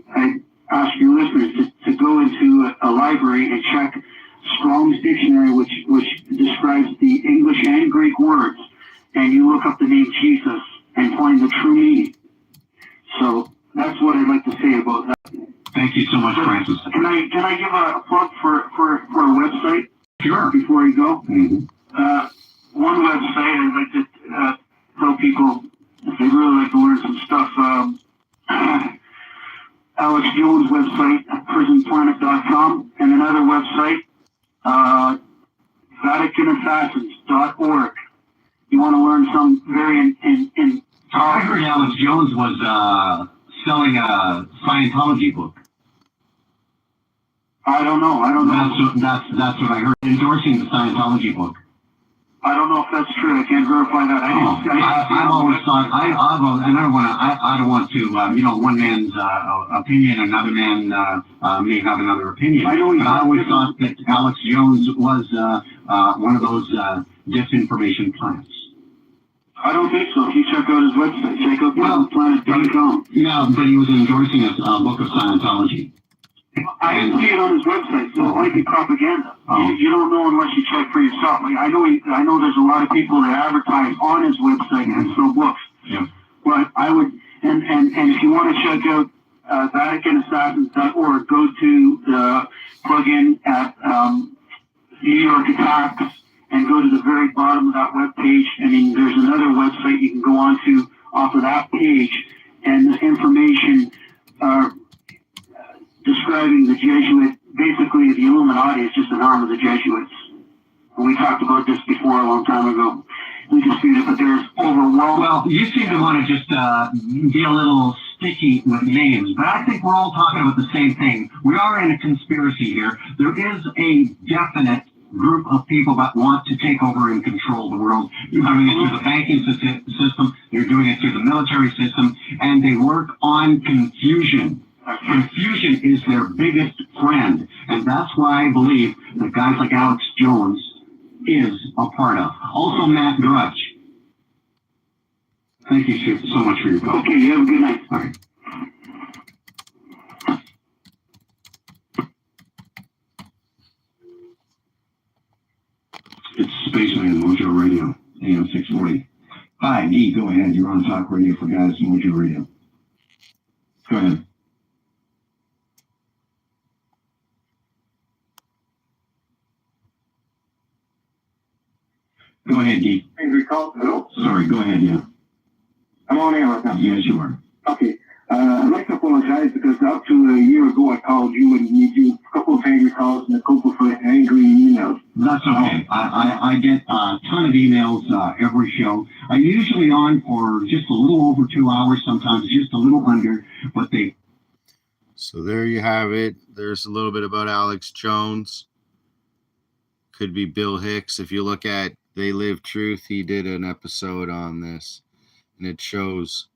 ask your listeners to go into a library and check Strong's Dictionary, which describes the English and Greek words, and you look up the name Jesus and find the true meaning. So that's what I'd like to say about that.
Thank you so much, Francis.
Can I give a plug for a website?
Sure.
Before you go?
Mm-hmm.
One website I'd like to tell people if they really like to learn some stuff. Alex Jones' website, prisonplanet.com, and another website, VaticanAssassins.org. You want to learn some very
I heard Alex Jones was selling a Scientology book.
I don't know.
That's what I heard. Endorsing the Scientology book.
I don't know if that's true. I can't verify that.
I've always thought and I don't want to one man's opinion, another man may have another opinion.
I
always thought that Alex Jones was one of those disinformation plants.
I don't think so. If you check out his website, check out prisonplanet.com.
Yeah, but he was endorsing a book of Scientology.
I didn't see it on his website, so it might be propaganda. You don't know unless you check for yourself. Like, I know there's a lot of people that advertise on his website and sell books.
Yeah.
But I would, and if you want to check out VaticanAssassins.org, go to the plugin at New York Attacks and go to the very bottom of that web page. And then there's another website you can go on to off of that page, and the information describing the Jesuit, basically the Illuminati is just an arm of the Jesuits. And we talked about this before a long time ago. We disputed, but there's overwhelming.
Well, you seem to want to just be a little sticky with names, but I think we're all talking about the same thing. We are in a conspiracy here. There is a definite group of people that want to take over and control the world. You're doing it through the banking system, you're doing it through the military system, and they work on confusion. Confusion is their biggest friend, and that's why I believe that guys like Alex Jones is a part of. Also, Matt Grudge. Thank you so much for your call.
Okay, you have a good night.
All right. It's Spaceman Mojo Radio, AM 640. Hi, Dee, go ahead. You're on Talk Radio for Guys Mojo Radio. Go ahead. Go ahead, Dee.
Angry call. Hello?
Sorry, go ahead, yeah.
I'm on air right now.
Yes, you are.
Okay. I'd like to apologize because up to a year ago I called you and you a couple of angry calls and a couple of angry emails.
That's okay. I get a ton of emails every show. I'm usually on for just a little over 2 hours, sometimes just a little under, but they...
So there you have it. There's a little bit about Alex Jones. Could be Bill Hicks. If you look at They Live Truth, he did an episode on this, and it shows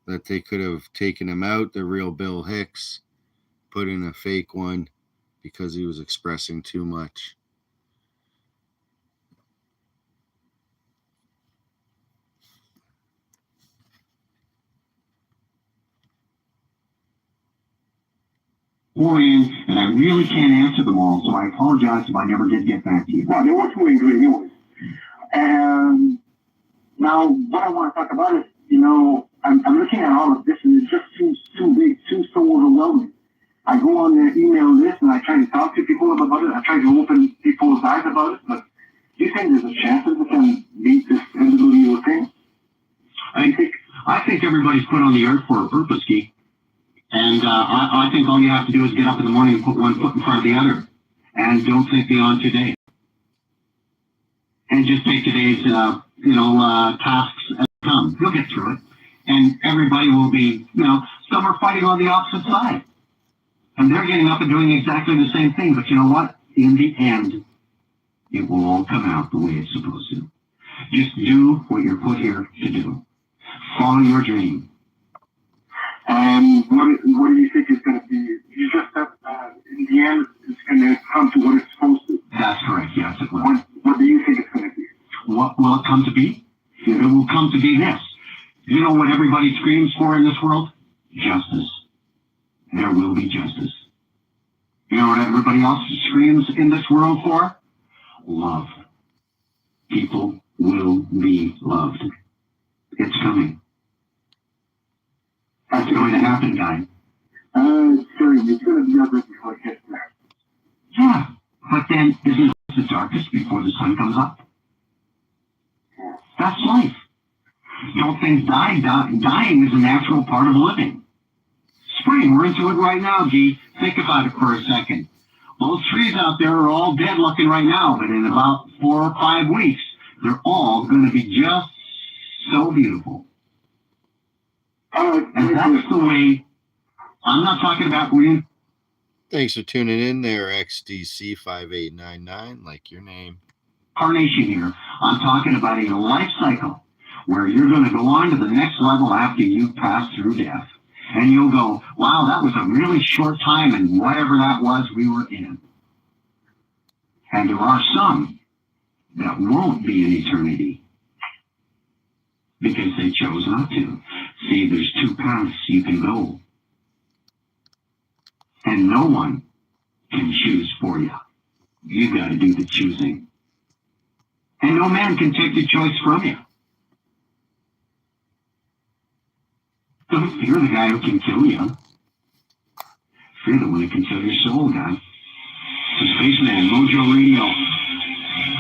that they could have taken him out, the real Bill Hicks, put in a fake one because he was expressing too much.
in, and I really can't answer them all, so I apologize if I never did get back to you.
No, they were too angry anyways. And now what I want to talk about is, I'm looking at all of this and it just seems too big, so overwhelming. I go on the email list and I try to talk to people about it. I try to open people's eyes about it, but do you think there's a chance that we can beat this individual thing?
I think everybody's put on the earth for a purpose, Keith. And I think all you have to do is get up in the morning and put one foot in front of the other. And don't think beyond today. And just take today's, tasks as they come. You'll get through it. And everybody will be, some are fighting on the opposite side. And they're getting up and doing exactly the same thing. But you know what? In the end, it will all come out the way it's supposed to. Just do what you're put here to do. Follow your dream.
And what do you think is going to be? You just have, in the end, it's going to come to what it's supposed to.
That's correct. Yes, it will.
What do you think it's going to be?
What will it come to be? It will come to be this. You know what everybody screams for in this world? Justice. There will be justice. You know what everybody else screams in this world for? Love. People will be loved. It's coming. That's going to happen, guy.
Sure, it's going to be ugly before it gets there.
Yeah, but then isn't it the darkest before the sun comes up? That's life. Don't things die? Dying is a natural part of living. Spring, we're into it right now, G. Think about it for a second. Those trees out there are all dead looking right now, but in about 4 or 5 weeks, they're all going to be just so beautiful. And that's the way, I'm not talking about green.
Thanks for tuning in there, XDC5899, like your name.
Carnation here. I'm talking about a life cycle where you're going to go on to the next level after you pass through death. And you'll go, wow, that was a really short time in whatever that was we were in. And there are some that won't be an eternity because they chose not to. See, there's 2 paths you can go. And no one can choose for you. You got to do the choosing. And no man can take the choice from you. Don't fear the guy who can kill you. Fear the one who can kill your soul, guy. So Spaceman, Mojo Radio,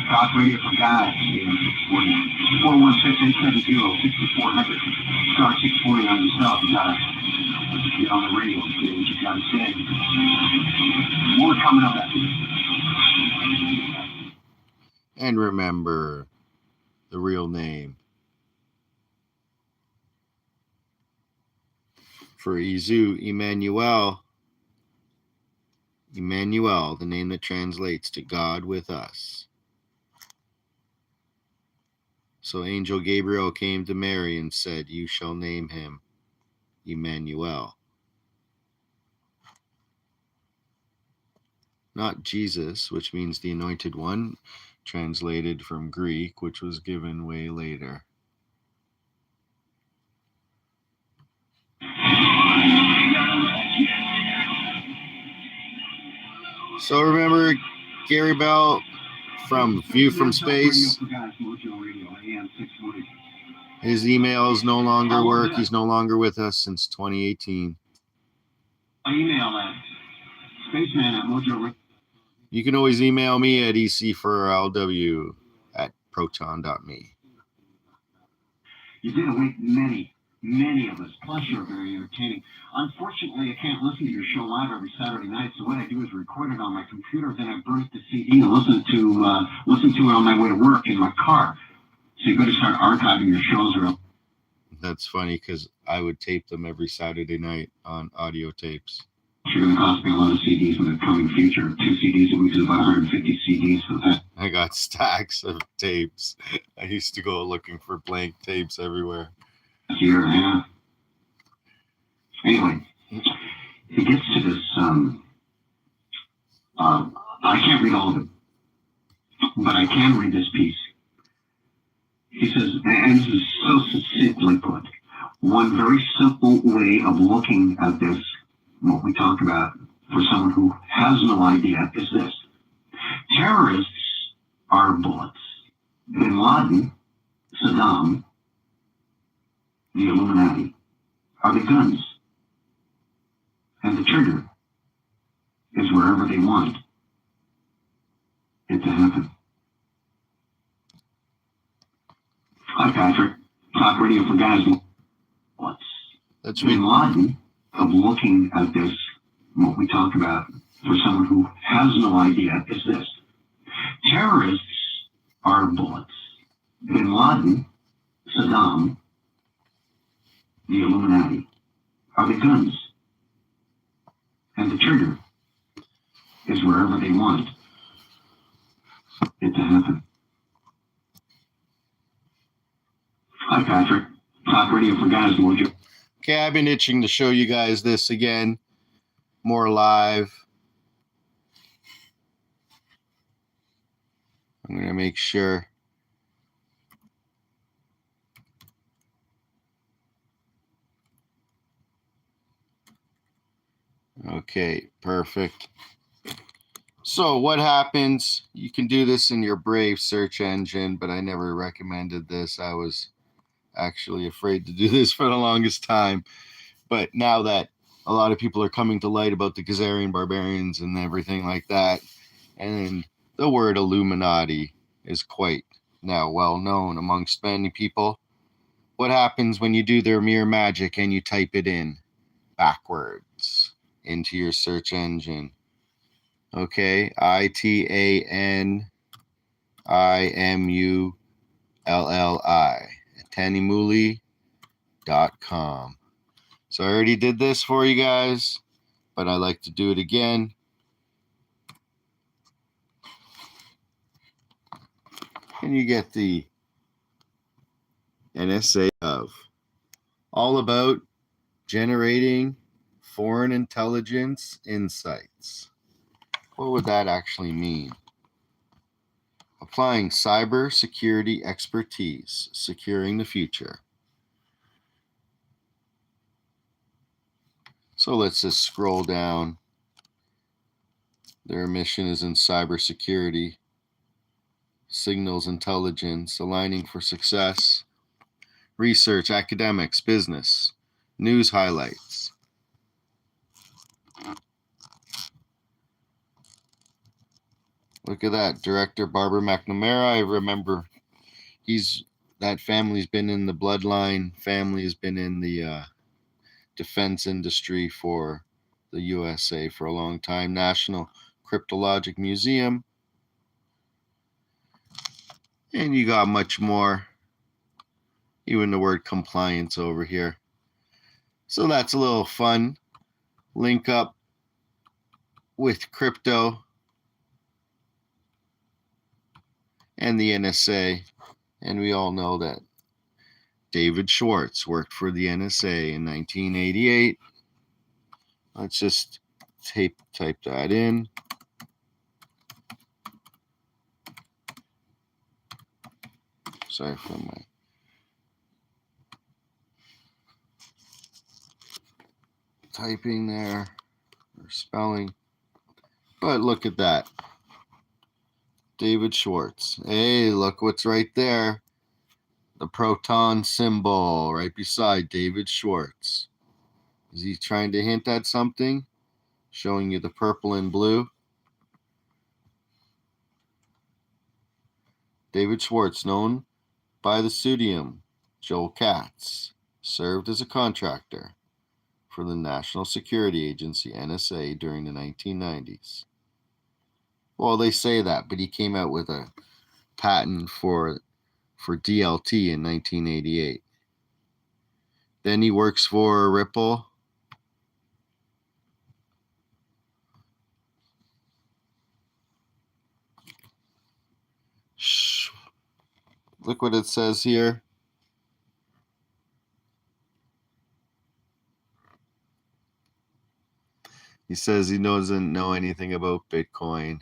Talk Radio for God, 416-870-6400. Star 640 on yourself. You gotta get on the radio and say what you gotta say. More coming up after this.
And remember the real name. For Izu, Emmanuel, the name that translates to God with us. So Angel Gabriel came to Mary and said, "You shall name him Emmanuel." Not Jesus, which means the anointed one, translated from Greek, which was given way later. So remember Gary Bell from View from Space? His emails no longer work. He's no longer with us since 2018.
Email at spaceman@mojo.
You can always email me at ec4lw@proton.me.
You did awake many Many of us, plus you're very entertaining. Unfortunately, I can't listen to your show live every Saturday night, so what I do is record it on my computer, then I burn the CD and listen to it on my way to work in my car. So you got to start archiving your shows around.
That's funny because I would tape them every Saturday night on audio tapes.
You're going to cost me a lot of CDs in the coming future. 2 CDs a week is about 150 CDs. So that
I got stacks of tapes. I used to go looking for blank tapes everywhere.
a year and a half. Anyway, he gets to this. I can't read all of it, but I can read this piece. He says, and this is so succinctly put, one very simple way of looking at this, what we talk about, for someone who has no idea, is this. Terrorists are bullets. Bin Laden, Saddam, the Illuminati are the guns. And the trigger is wherever they want it to happen. Hi, Patrick. Talk radio for guys. What's
That's
Bin
me.
Laden of looking at this, what we talk about, for someone who has no idea, is this. Terrorists are bullets. Bin Laden, Saddam, the Illuminati are the guns. And the trigger is wherever they want it to happen. Hi, Patrick. Talk radio for guys, would you?
Okay, I've been itching to show you guys this again, more live. I'm going to make sure. Okay, perfect. So what happens, you can do this in your Brave search engine, but I never recommended this. I was actually afraid to do this for the longest time. But now that a lot of people are coming to light about the Khazarian barbarians and everything like that, and the word Illuminati is quite now well known amongst many people. What happens when you do their mere magic and you type it in backwards into your search engine? Okay, ITANIMULLI, Tanimulli.com. So I already did this for you guys, but I like to do it again. And you get the NSA of all about generating foreign intelligence insights. What would that actually mean? Applying cyber security expertise, securing the future. So let's just scroll down. Their mission is in cybersecurity, signals intelligence, aligning for success, research, academics, business, news highlights. Look at that, director Barbara McNamara. I remember that family's been in the bloodline. Family has been in the defense industry for the USA for a long time. National Cryptologic Museum. And you got much more. Even the word compliance over here. So that's a little fun. Link up with crypto and the NSA. And we all know that David Schwartz worked for the NSA in 1988. Let's just type that in. Sorry for my typing there or spelling. But look at that. David Schwartz. Hey, look what's right there. The proton symbol right beside David Schwartz. Is he trying to hint at something? Showing you the purple and blue. David Schwartz, known by the pseudonym Joel Katz, served as a contractor for the National Security Agency, NSA, during the 1990s. Well, they say that, but he came out with a patent for DLT in 1988. Then he works for Ripple. Shh. Look what it says here. He says he doesn't know anything about Bitcoin.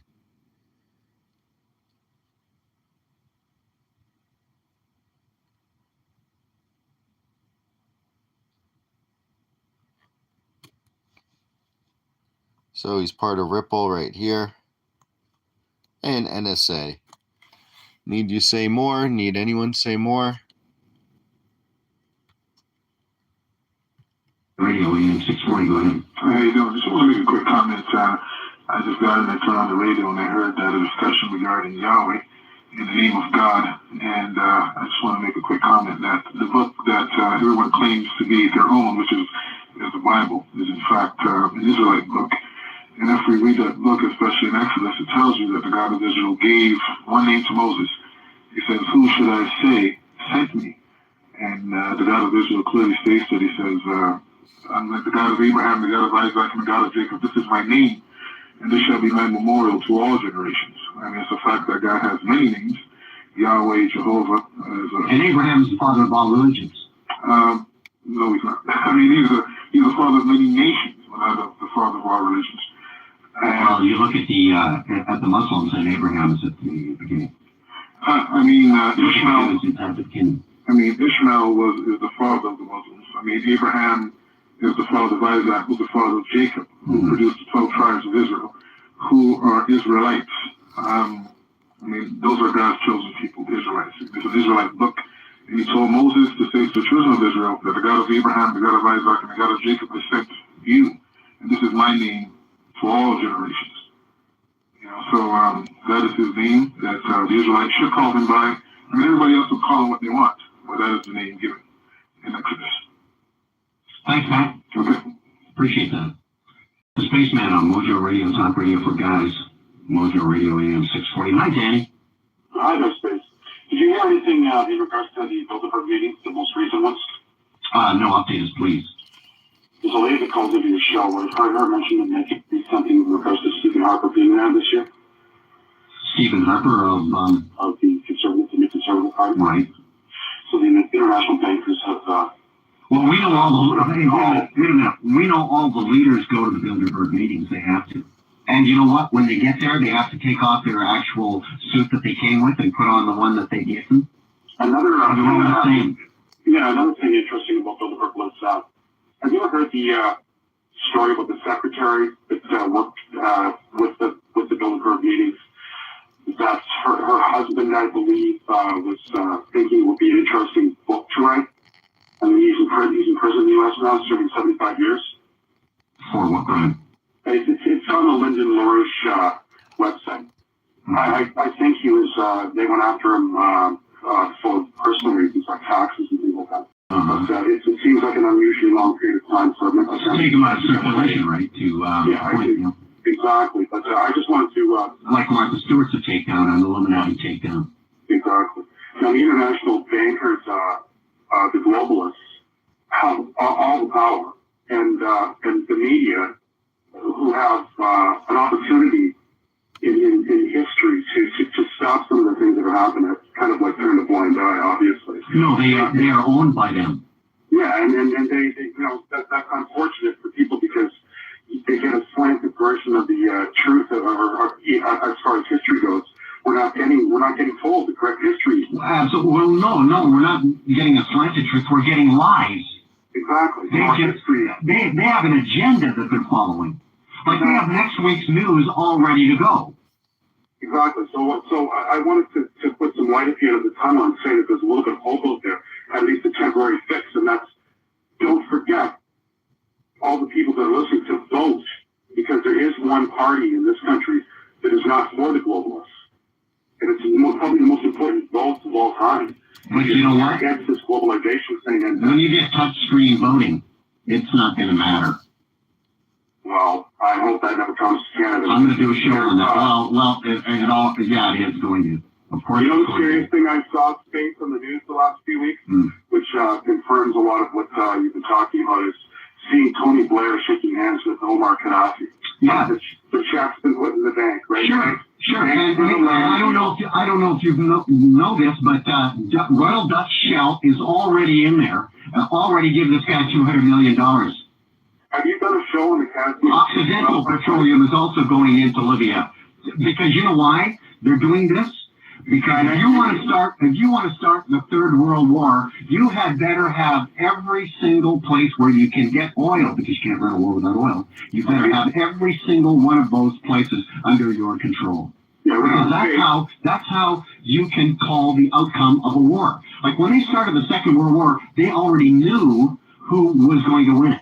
So he's part of Ripple right here. And NSA. Need you say more? Need anyone say more?
Radio AM 640, go ahead.
How you doing? Just want to make a quick comment. I just got in and turned on the radio and I heard a discussion regarding Yahweh in the name of God. And I just want to make a quick comment that the book that everyone claims to be their own, which is the Bible, is in fact an Israelite book. And if we read that book, especially in Exodus, it tells you that the God of Israel gave one name to Moses. He says, "Who should I say sent me?" And the God of Israel clearly states that. He says, "I'm like the God of Abraham, the God of Isaac, and the God of Jacob. This is my name, and this shall be my memorial to all generations." I mean, it's a fact that God has many names. Yahweh, Jehovah.
And Abraham is the father of all religions.
No, he's not. I mean, he's the father of many nations, but not the father of all religions.
Well, you look at the Muslims, and Abraham is at the beginning.
I mean, Ishmael. Ishmael is the father of the Muslims. I mean, Abraham is the father of Isaac, who's the father of Jacob, who produced the 12 tribes of Israel, who are Israelites. I mean, those are God's chosen people, Israelites. It's an Israelite book. And he told Moses to say to the children of Israel that the God of Abraham, the God of Isaac, and the God of Jacob has sent you. And this is my name for all generations. You know, so that is his name that the Israelites should call him by. I mean, everybody else will call him what they want, but that is the name given in Exodus.
Thanks, Matt.
Okay.
Appreciate that. The Spaceman on Mojo Radio, Talk Radio for Guys. Mojo Radio AM 640. Hi, Danny.
Hi there, Space. Did you hear anything in regards to the Bilderberg meetings, the most recent ones?
No updates, please.
There's a lady that calls into your show where I've heard her mention that there could be something in regards to Stephen Harper being there this year.
Stephen Harper of
the Conservative, the New Conservative Party.
Right.
So the international bankers have.
Well, we know all the we know all the leaders go to the Bilderberg meetings. They have to. And you know what? When they get there, they have to take off their actual suit that they came with and put on the one that they gave them.
Another
thing
interesting about Bilderberg was, have you ever heard the story about the secretary that worked with the Bilderberg meetings? That her husband, I believe, was thinking it would be an interesting book to write. I mean, he's in prison in the U.S. now, serving 75 years.
For what crime?
It's on the Lyndon LaRouche website. I think he was. They went after him for personal reasons, like taxes and things like that. But it seems like an unusually long period of time for him.
Take him out of circulation, right?
Exactly. But I just wanted to
like Martha Stewart's a takedown, an Illuminati takedown.
Exactly. Now the international bankers, the globalists, have all the power, and the media, who have an opportunity in history to stop some of the things that are happening. It's kind of like turning a blind eye, obviously.
No, they are owned by them.
Yeah, and they that's unfortunate for people because they get a slanted version of the truth, or as far as history goes. We're not getting told the correct history.
Absolutely. Well, no, we're not getting a slanted truth. We're getting lies.
Exactly.
They have an agenda that they're following. Like they have next week's news all ready to go.
Exactly. So I wanted to put some light at the end of the tunnel and say that there's a little bit of hope out there, at least a temporary fix, and that's don't forget all the people that are listening to vote, because there is one party in this country that is not for the globalists. And it's probably the most important vote of all time.
But you know what?
Against this globalization thing, and
When you get touchscreen voting, it's not going to matter.
well, I hope that never comes to Canada.
I'm going to do a show on that. Yeah, it is going to. Of course.
You know
it's
the
going
serious thing I saw space on the news the last few weeks, which confirms a lot of what you've been talking about, is seeing Tony Blair shaking hands with Omar Gaddafi.
Yeah.
The check's been put in the bank, right?
Sure. And I don't know if you know this, but Royal Dutch Shell is already in there. Already give this guy $200 million.
Have you done a show on the Caspian?
Occidental Petroleum is also going into Libya, because you know why they're doing this? Because if you want to start the Third World War, you had better have every single place where you can get oil, because you can't run a war without oil. You better have every single one of those places under your control.
Yeah,
because that's how you can call the outcome of a war. Like when they started the Second World War, they already knew who was going to win it.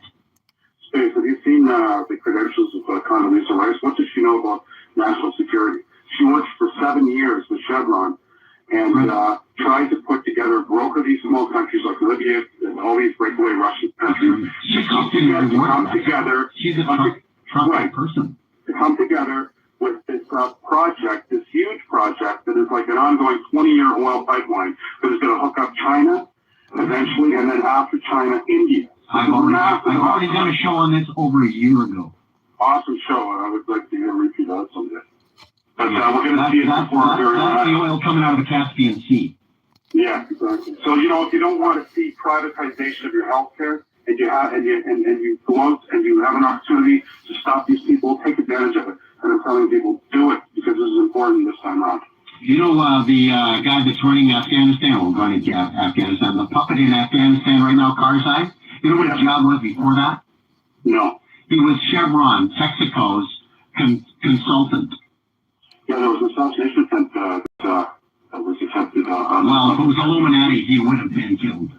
Space, have you seen the credentials of Condoleezza Rice? What does she know about national security? She worked for 7 years with Chevron and tried to put together, broker these small countries like Libya and all these breakaway Russian countries to come together.
She's a trusted person.
To come together with this project, this huge project that is like an ongoing 20-year oil pipeline that is going to hook up China eventually, and then after China, India.
I've already done a show on this over a year ago.
Awesome show, and I would like to hear a repeat of it someday. But we're going to see it before very long.
That's the oil coming out of the Caspian Sea.
Yeah, exactly. So if you don't want to see privatization of your healthcare, and you go out and you have an opportunity to stop these people, take advantage of it. And I'm telling people, do it, because this is important this time around.
You know, the guy that's running Afghanistan, Afghanistan, the puppet in Afghanistan right now, Karzai. You know what his job was before that?
No.
He was Chevron, Texaco's consultant.
Yeah, there was an assassination attempt that was attempted on.
Well, if it was Illuminati, he would have been killed.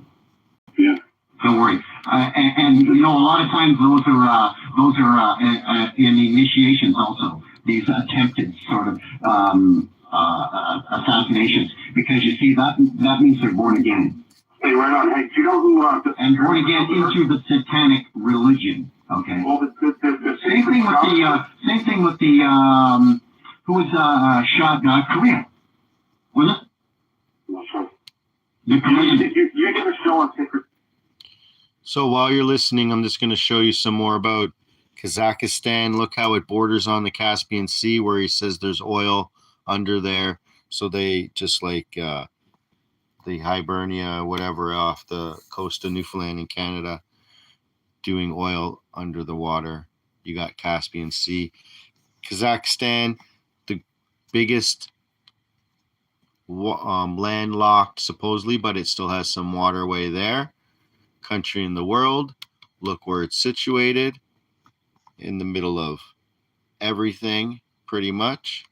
Yeah.
Don't worry. And you know, a lot of times those are in initiations also. These attempted sort of assassinations, because you see that means they're born again.
Hey, right on. Hey, do you know who?
And born again into the satanic religion. Okay.
Well,
Same thing with the who was shot Korea, was it?
Not sure.
The Korean.
You did a show on sacred.
So while you're listening, I'm just going to show you some more about Kazakhstan. Look how it borders on the Caspian Sea, where he says there's oil under there. So they just like the Hibernia, whatever, off the coast of Newfoundland in Canada, doing oil under the water. You got Caspian Sea. Kazakhstan, the biggest landlocked, supposedly, but it still has some waterway there. Country in the world. Look where it's situated. In the middle of everything, pretty much.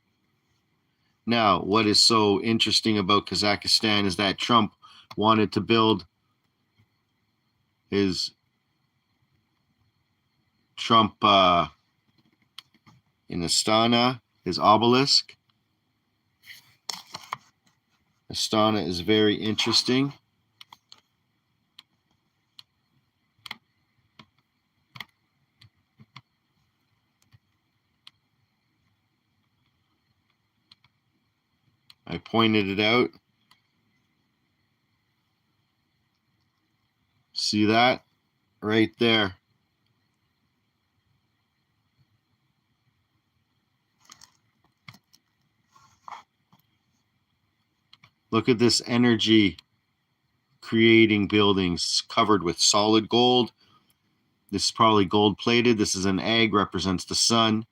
Now, what is so interesting about Kazakhstan is that Trump wanted to build his in Astana, his obelisk. Astana is very interesting. I pointed it out. See that? Right there. Look at this energy creating buildings covered with solid gold. This is probably gold plated. This is an egg, represents the sun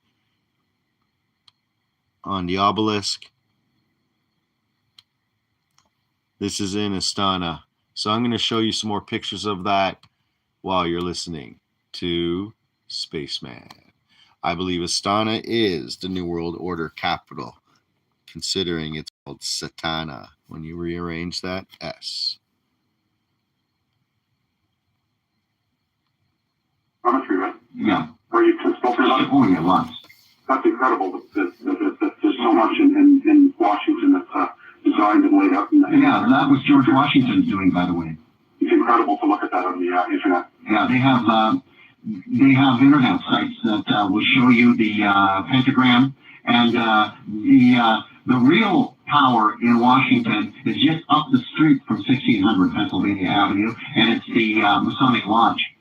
on the obelisk. This is in Astana. So I'm going to show you some more pictures of that while you're listening to Spaceman. I believe Astana is the New World Order capital, considering it's called Satana. When you rearrange that S.
Geometry, right?
Yeah.
Where you can sculpt it up.
Oh, yeah, lots.
That's incredible. There's so much in Washington that's designed and laid out in
Yeah, that was George Washington's doing, by the way.
It's incredible to look at that on the internet.
Yeah, they have internet sites that will show you the pentagram, and the real power in Washington is just up the street from 1600 Pennsylvania Avenue, and it's the Masonic Lodge.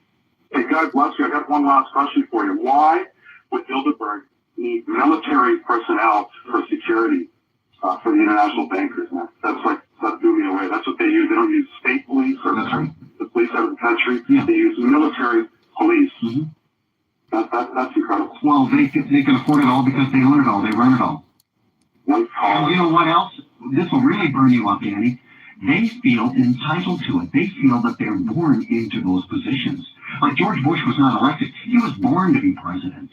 Hey, God bless you. I got one last question for you. Why would Bilderberg need military personnel for security for the international bankers? Man, that blew me away. That's what they use. They don't use state police or the police out of the country. Yeah. They use military police. Mm-hmm. That's incredible.
Well, they can afford it all because they own it all. They run it all. And you know what else? This will really burn you up, Annie. They feel entitled to it. They feel that they're born into those positions. Like George Bush was not elected. He was born to be president.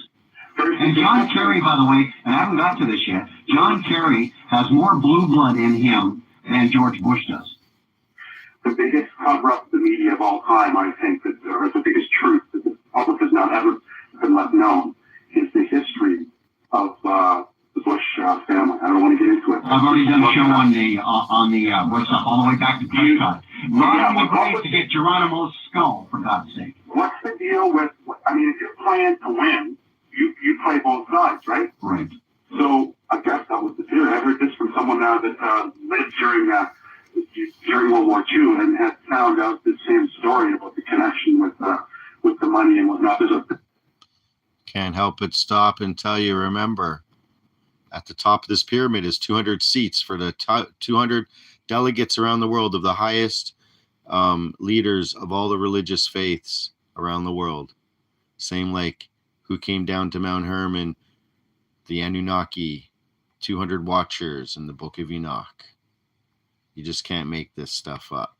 And John Kerry, by the way, and I haven't got to this yet, John Kerry has more blue blood in him than George Bush does.
The biggest cover-up of the media of all time, I think, or the biggest truth that the public has not ever been let known, is the history of the Bush family. I don't want to get into it.
I've already done a show on the Bush stuff all the way back to Prescott. Ronald McGrath to get Geronimo's skull, for God's sake.
What's the deal with, I mean, if you're playing to win, you play both sides, right?
Right.
So I guess that was the theory. I heard this from someone that lived during World War II and had found out the same story about the connection with the money and whatnot.
Can't help but stop and tell you, remember, at the top of this pyramid is 200 seats for the 200 delegates around the world of the highest leaders of all the religious faiths around the world. Same like who came down to Mount Hermon, the Anunnaki, 200 watchers in the Book of Enoch. You just can't make this stuff up.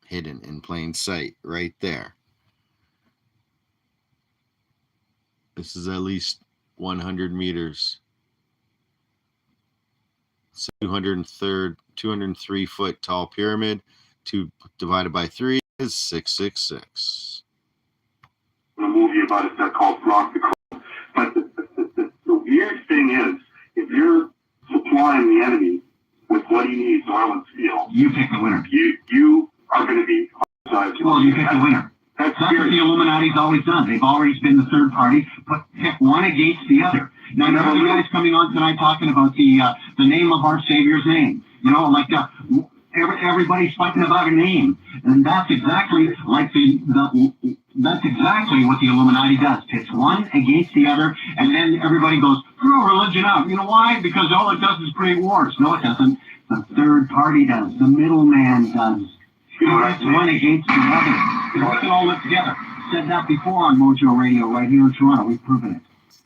Hidden in plain sight right there. This is at least 100 meters. It's a 203 foot tall pyramid. 2 divided by 3 is 666.
A movie about it called Rock the Cradle. But the weird thing is, if you're supplying the enemy with what he needs, oil and steel,
you pick the winner.
You are going to be on the side.
Well, you pick the winner. That's what the Illuminati's always done. They've always been the third party, but pick one against the other. Now, remember the guys coming on tonight talking about the name of our Savior's name. You know, like everybody's fighting about a name, and that's exactly like that's exactly what the Illuminati does. Pits one against the other, and then everybody goes, throw religion out. You know why? Because all it does is create wars. No, it doesn't. The third party does. The middleman does. It's one against the other. We can all live together. Said that before on Mojo Radio right here in Toronto. We've proven it.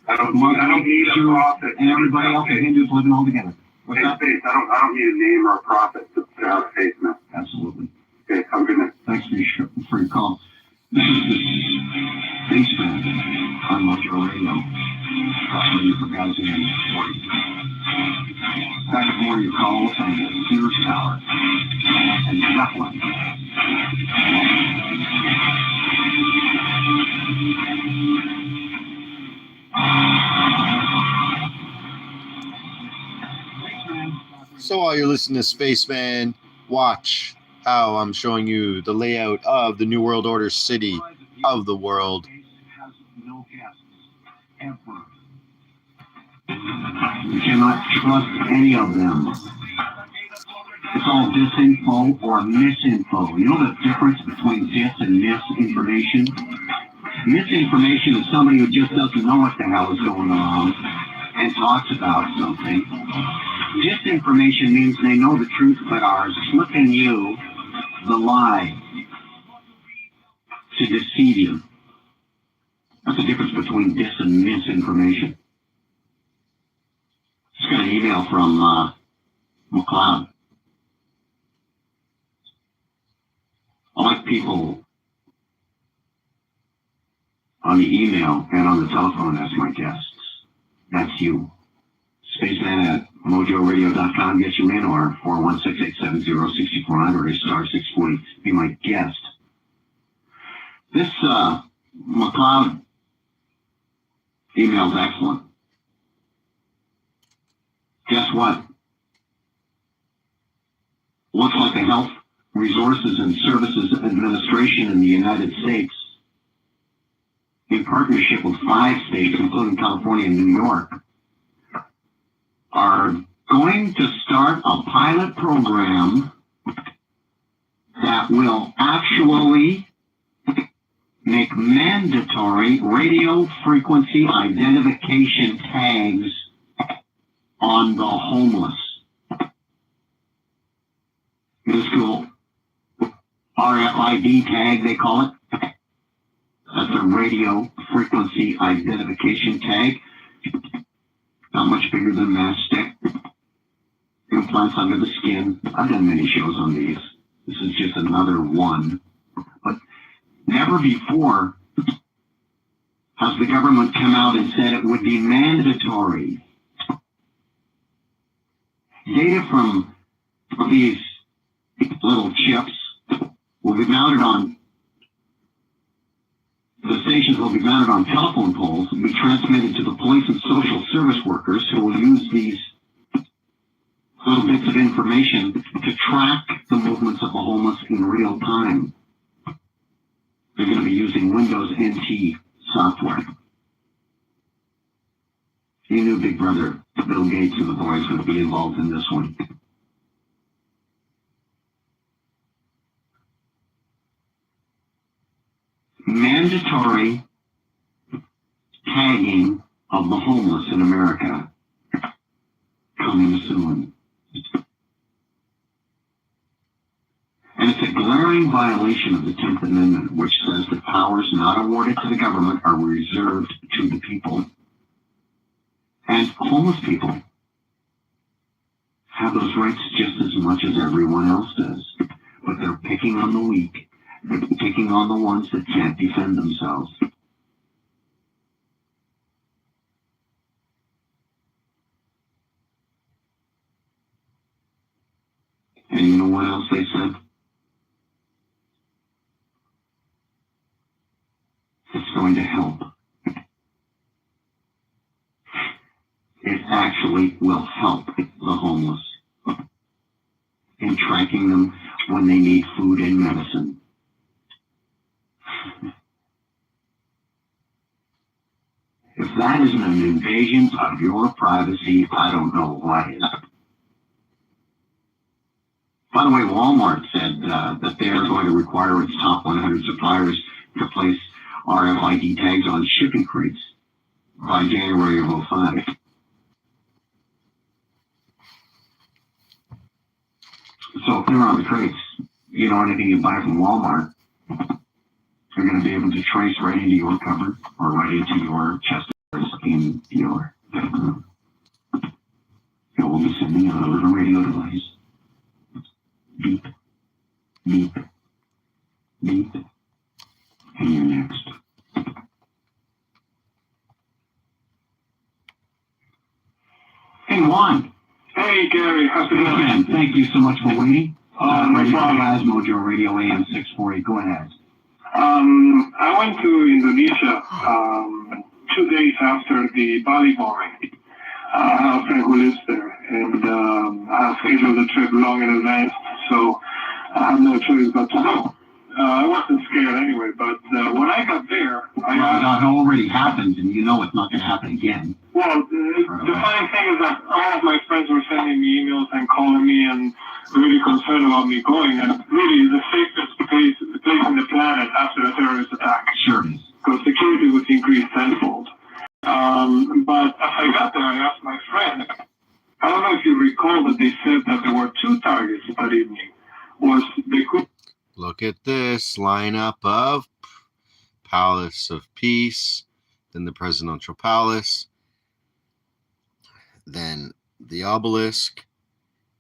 I don't need a prophet.
And everybody else, the Hindus living all together. What's that?
Faith. I don't need a name or a prophet to have faith, man.
Absolutely.
Okay, have a good night.
Thanks for your call. This is the Spaceman on Mojo Radio. For you for guys in 40. Back with more of your calls on the Sears Tower and Zeppelin.
So while you're listening to Spaceman, watch how I'm showing you the layout of the New World Order city of the world.
You cannot trust any of them. It's all disinfo or misinfo. You know the difference between dis and misinformation? Misinformation is somebody who just doesn't know what the hell is going on and talks about something. Disinformation means they know the truth but are slipping you the lie to deceive you. That's the difference between dis and misinformation. Just got an email from McLeod. I like people on the email and on the telephone as my guests. That's you. Spaceman at mojoradio.com gets you in, or 416-870-6400 is star 640. Be my guest. This McLeod email is excellent. Guess what? Resources and Services Administration in the United States, in partnership with 5 states, including California and New York, are going to start a pilot program that will actually make mandatory radio frequency identification tags on the homeless. This cool RFID tag, they call it. That's a radio frequency identification tag. Not much bigger than a matchstick. Implants under the skin. I've done many shows on these. This is just another one. But never before has the government come out and said it would be mandatory. Data from these little chips will be mounted on, the stations will be mounted on telephone poles and be transmitted to the police and social service workers who will use these little bits of information to track the movements of the homeless in real time. They're going to be using Windows NT software. You knew Big Brother, Bill Gates and the boys would be involved in this one. Mandatory tagging of the homeless in America coming soon. And it's a glaring violation of the 10th Amendment, which says that powers not awarded to the government are reserved to the people. And homeless people have those rights just as much as everyone else does. But they're picking on the weak. They're picking on the ones that can't defend themselves. And you know what else they said? It's going to help. It actually will help the homeless in tracking them when they need food and medicine. If that isn't an invasion of your privacy, I don't know what is. By the way, Walmart said that they are going to require its top 100 suppliers to place RFID tags on shipping crates by January of 2005. So if they're on the crates, you know, anything you buy from Walmart, you're going to be able to trace right into your cupboard or right into your chest in your bedroom. It will be sending a little radio device. Beep, beep, beep, and you're next. Hey, Juan.
Hey, Gary, how's it going?
Again, thank you so much for waiting.
No problem.
Mojo Radio AM 640. Go ahead.
I went to Indonesia 2 days after the Bali bombing. I have a friend who lives there, and I have scheduled the trip long in advance, so I have no choice but to go. I wasn't scared anyway, but when I got there,
It already happened, and you know it's not going to happen again.
Well, the funny thing is that all of my friends were sending me emails and calling me and really concerned about me going, and really the safest place on the planet after a terrorist attack.
Sure is.
Because security was increased tenfold. But as I got there, I asked my friend, I don't know if you recall that they said that there were 2 targets that evening. They could...
Look at this lineup of Palace of Peace, then the Presidential Palace, then the Obelisk,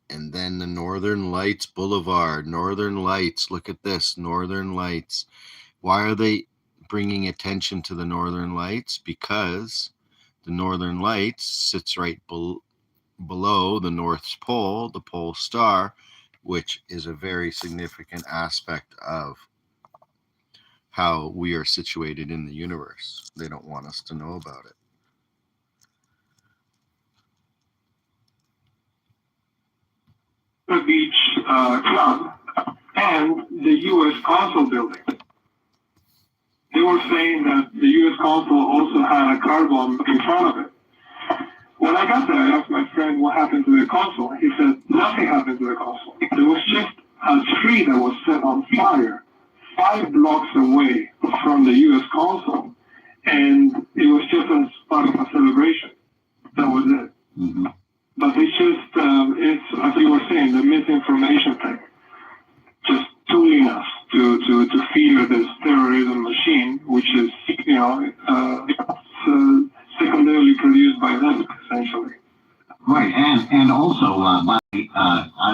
and then the Northern Lights Boulevard. Northern Lights, look at this, Northern Lights. Why are they bringing attention to the Northern Lights? Because the Northern Lights sits right below the North Pole, the Pole Star, which is a very significant aspect of how we are situated in the universe. They don't want us to know about it.
Beach Club, and the U.S. Consul building. They were saying that the U.S. Consul also had a car bomb in front of it. When I got there, I asked my friend what happened to the consul. He said nothing happened to the consul. There was just a tree that was set on fire 5 blocks away from the U.S. consul, and it was just as part of a celebration. That was it.
Mm-hmm.
But it's just, it's, as you were saying, the misinformation thing. Just tooling us to fear this terrorism machine, which is, secondarily produced by them, essentially.
Right, and also, I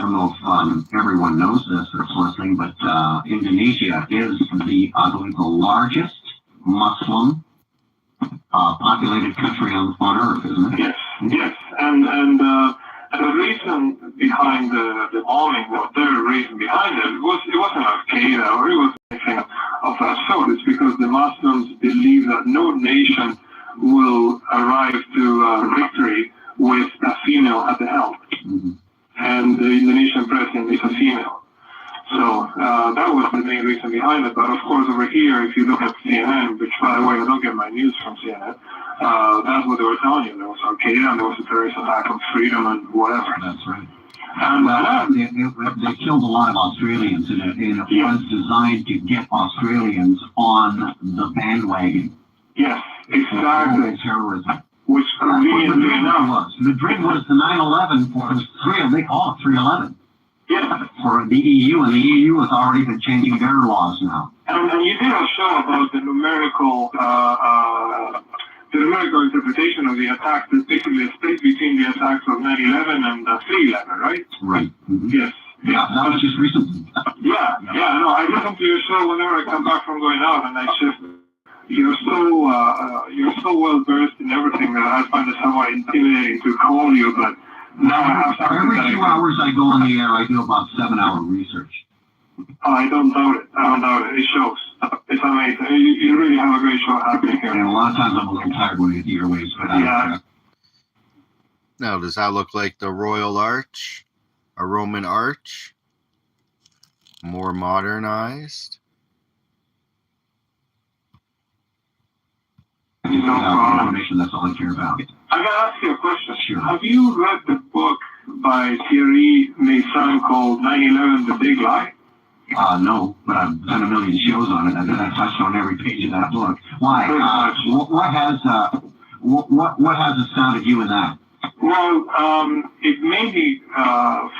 don't know if everyone knows this that's listening, but Indonesia is I believe, the largest Muslim populated country on Earth, isn't it?
Yes, and the reason behind the bombing, the reason behind it wasn't Al-Qaeda or it wasn't anything of that sort. It's because the Muslims believe that no nation will arrive to victory with a female at the helm.
Mm-hmm.
And the Indonesian president is a female. So that was the main reason behind it. But of course, over here, if you look at CNN, which by the way, I don't get my news from CNN, that's what they were telling you. There was Al-Qaeda and there was a terrorist attack on freedom and whatever.
That's right.
And
they killed a lot of Australians, and it was designed to get Australians on the bandwagon.
yes, exactly.
Terrorism.
Which conveniently
Madrid
enough,
Madrid was the 9/11 for they call it 3/11
yes.
for the EU, and the EU has already been changing their laws now.
And you did a show about the numerical interpretation of the attack. There's basically a space between the attacks of 9/11 and 3/11, right?
Right. Mm-hmm.
Yes.
Yeah, that was just recently.
Yeah. No, I listen to your show whenever I come back from going out, and I just you're so well versed in everything that I find it somewhat intimidating to call you. But now I have something.
Every 2 hours I go on the air, I do about 7-hour research.
I don't doubt it. It shows. It's amazing. You really have a great show happening here.
And a lot of times I'm a little tired when I hit the airwaves, but
Yeah.
Now, does that look like the Royal Arch? A Roman arch? More modernized?
Information, that's all I care about.
I gotta ask you a question.
Sure.
Have you read the book by Thierry Meyssan called 9/11: The Big Lie?
No, but I've done a million shows on it. I've touched on every page of that book. Why? What has astounded you in that?
Well, it mainly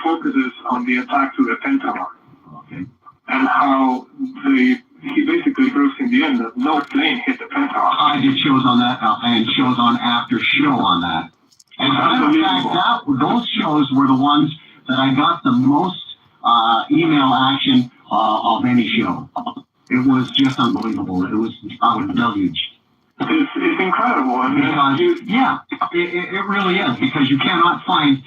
focuses on the attack to the Pentagon
Okay.
and how he basically proves in the end that no plane hit the Pentagon.
I did shows on that and shows on after show on that. And as a matter of fact, those shows were the ones that I got the most email action of any show. It was just unbelievable. It was deluged.
It's incredible. I mean,
Because, it really is, because you cannot find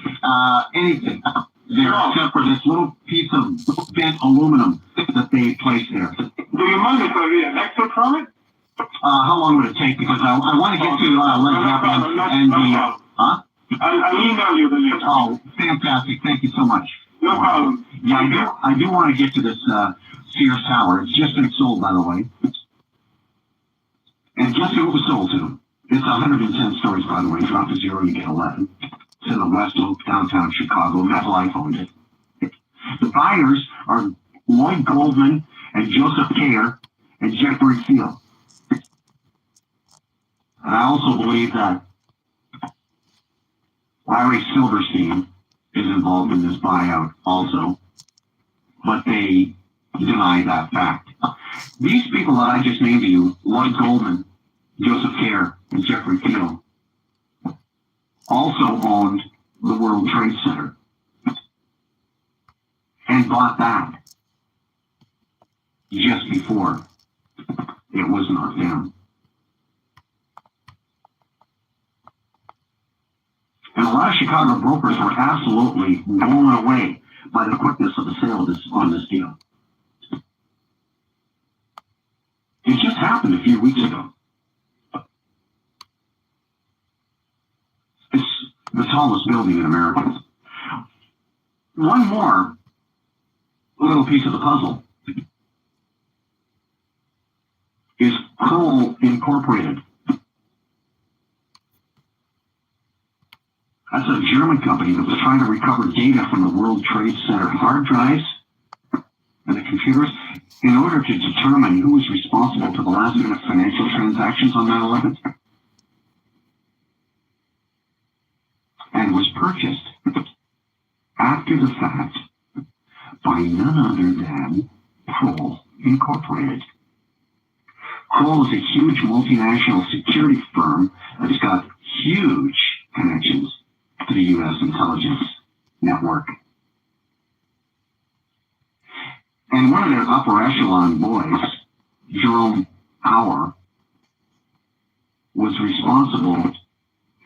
anything there except for this little piece of bent aluminum that they placed there.
do you mind if I read an excerpt from it?
How long would it take? Because I want to get to Led Zeppelin and the... Huh?
I'll email you the link.
Oh, fantastic. Thank you so much.
No problem.
Yeah, I do want to get to this Sears Tower. It's just been sold, by the way. And guess who it was sold to? It's 110 stories, by the way. Drop to 0, you get 11. It's in the West Loop, downtown Chicago. MetLife owned it. The buyers are Lloyd Goldman and Joseph Kayer and Jeffrey Field. And I also believe that Larry Silverstein is involved in this buyout also, but they deny that fact. These people that I just named to you, Lloyd Goldman, Joseph Kayer, and Jeffrey Field, also owned the World Trade Center and bought that just before it was knocked down. And a lot of Chicago brokers were absolutely blown away by the quickness of the sale on this deal. It just happened a few weeks ago. It's the tallest building in America. One more little piece of the puzzle is Kroll Incorporated. That's a German company that was trying to recover data from the World Trade Center hard drives and the computers in order to determine who was responsible for the last-minute financial transactions on 9/11, and was purchased after the fact by none other than Kroll Incorporated. Kroll is a huge multinational security firm that's got huge connections to the U.S. intelligence network. And one of their upper echelon boys, Jerome Auer, was responsible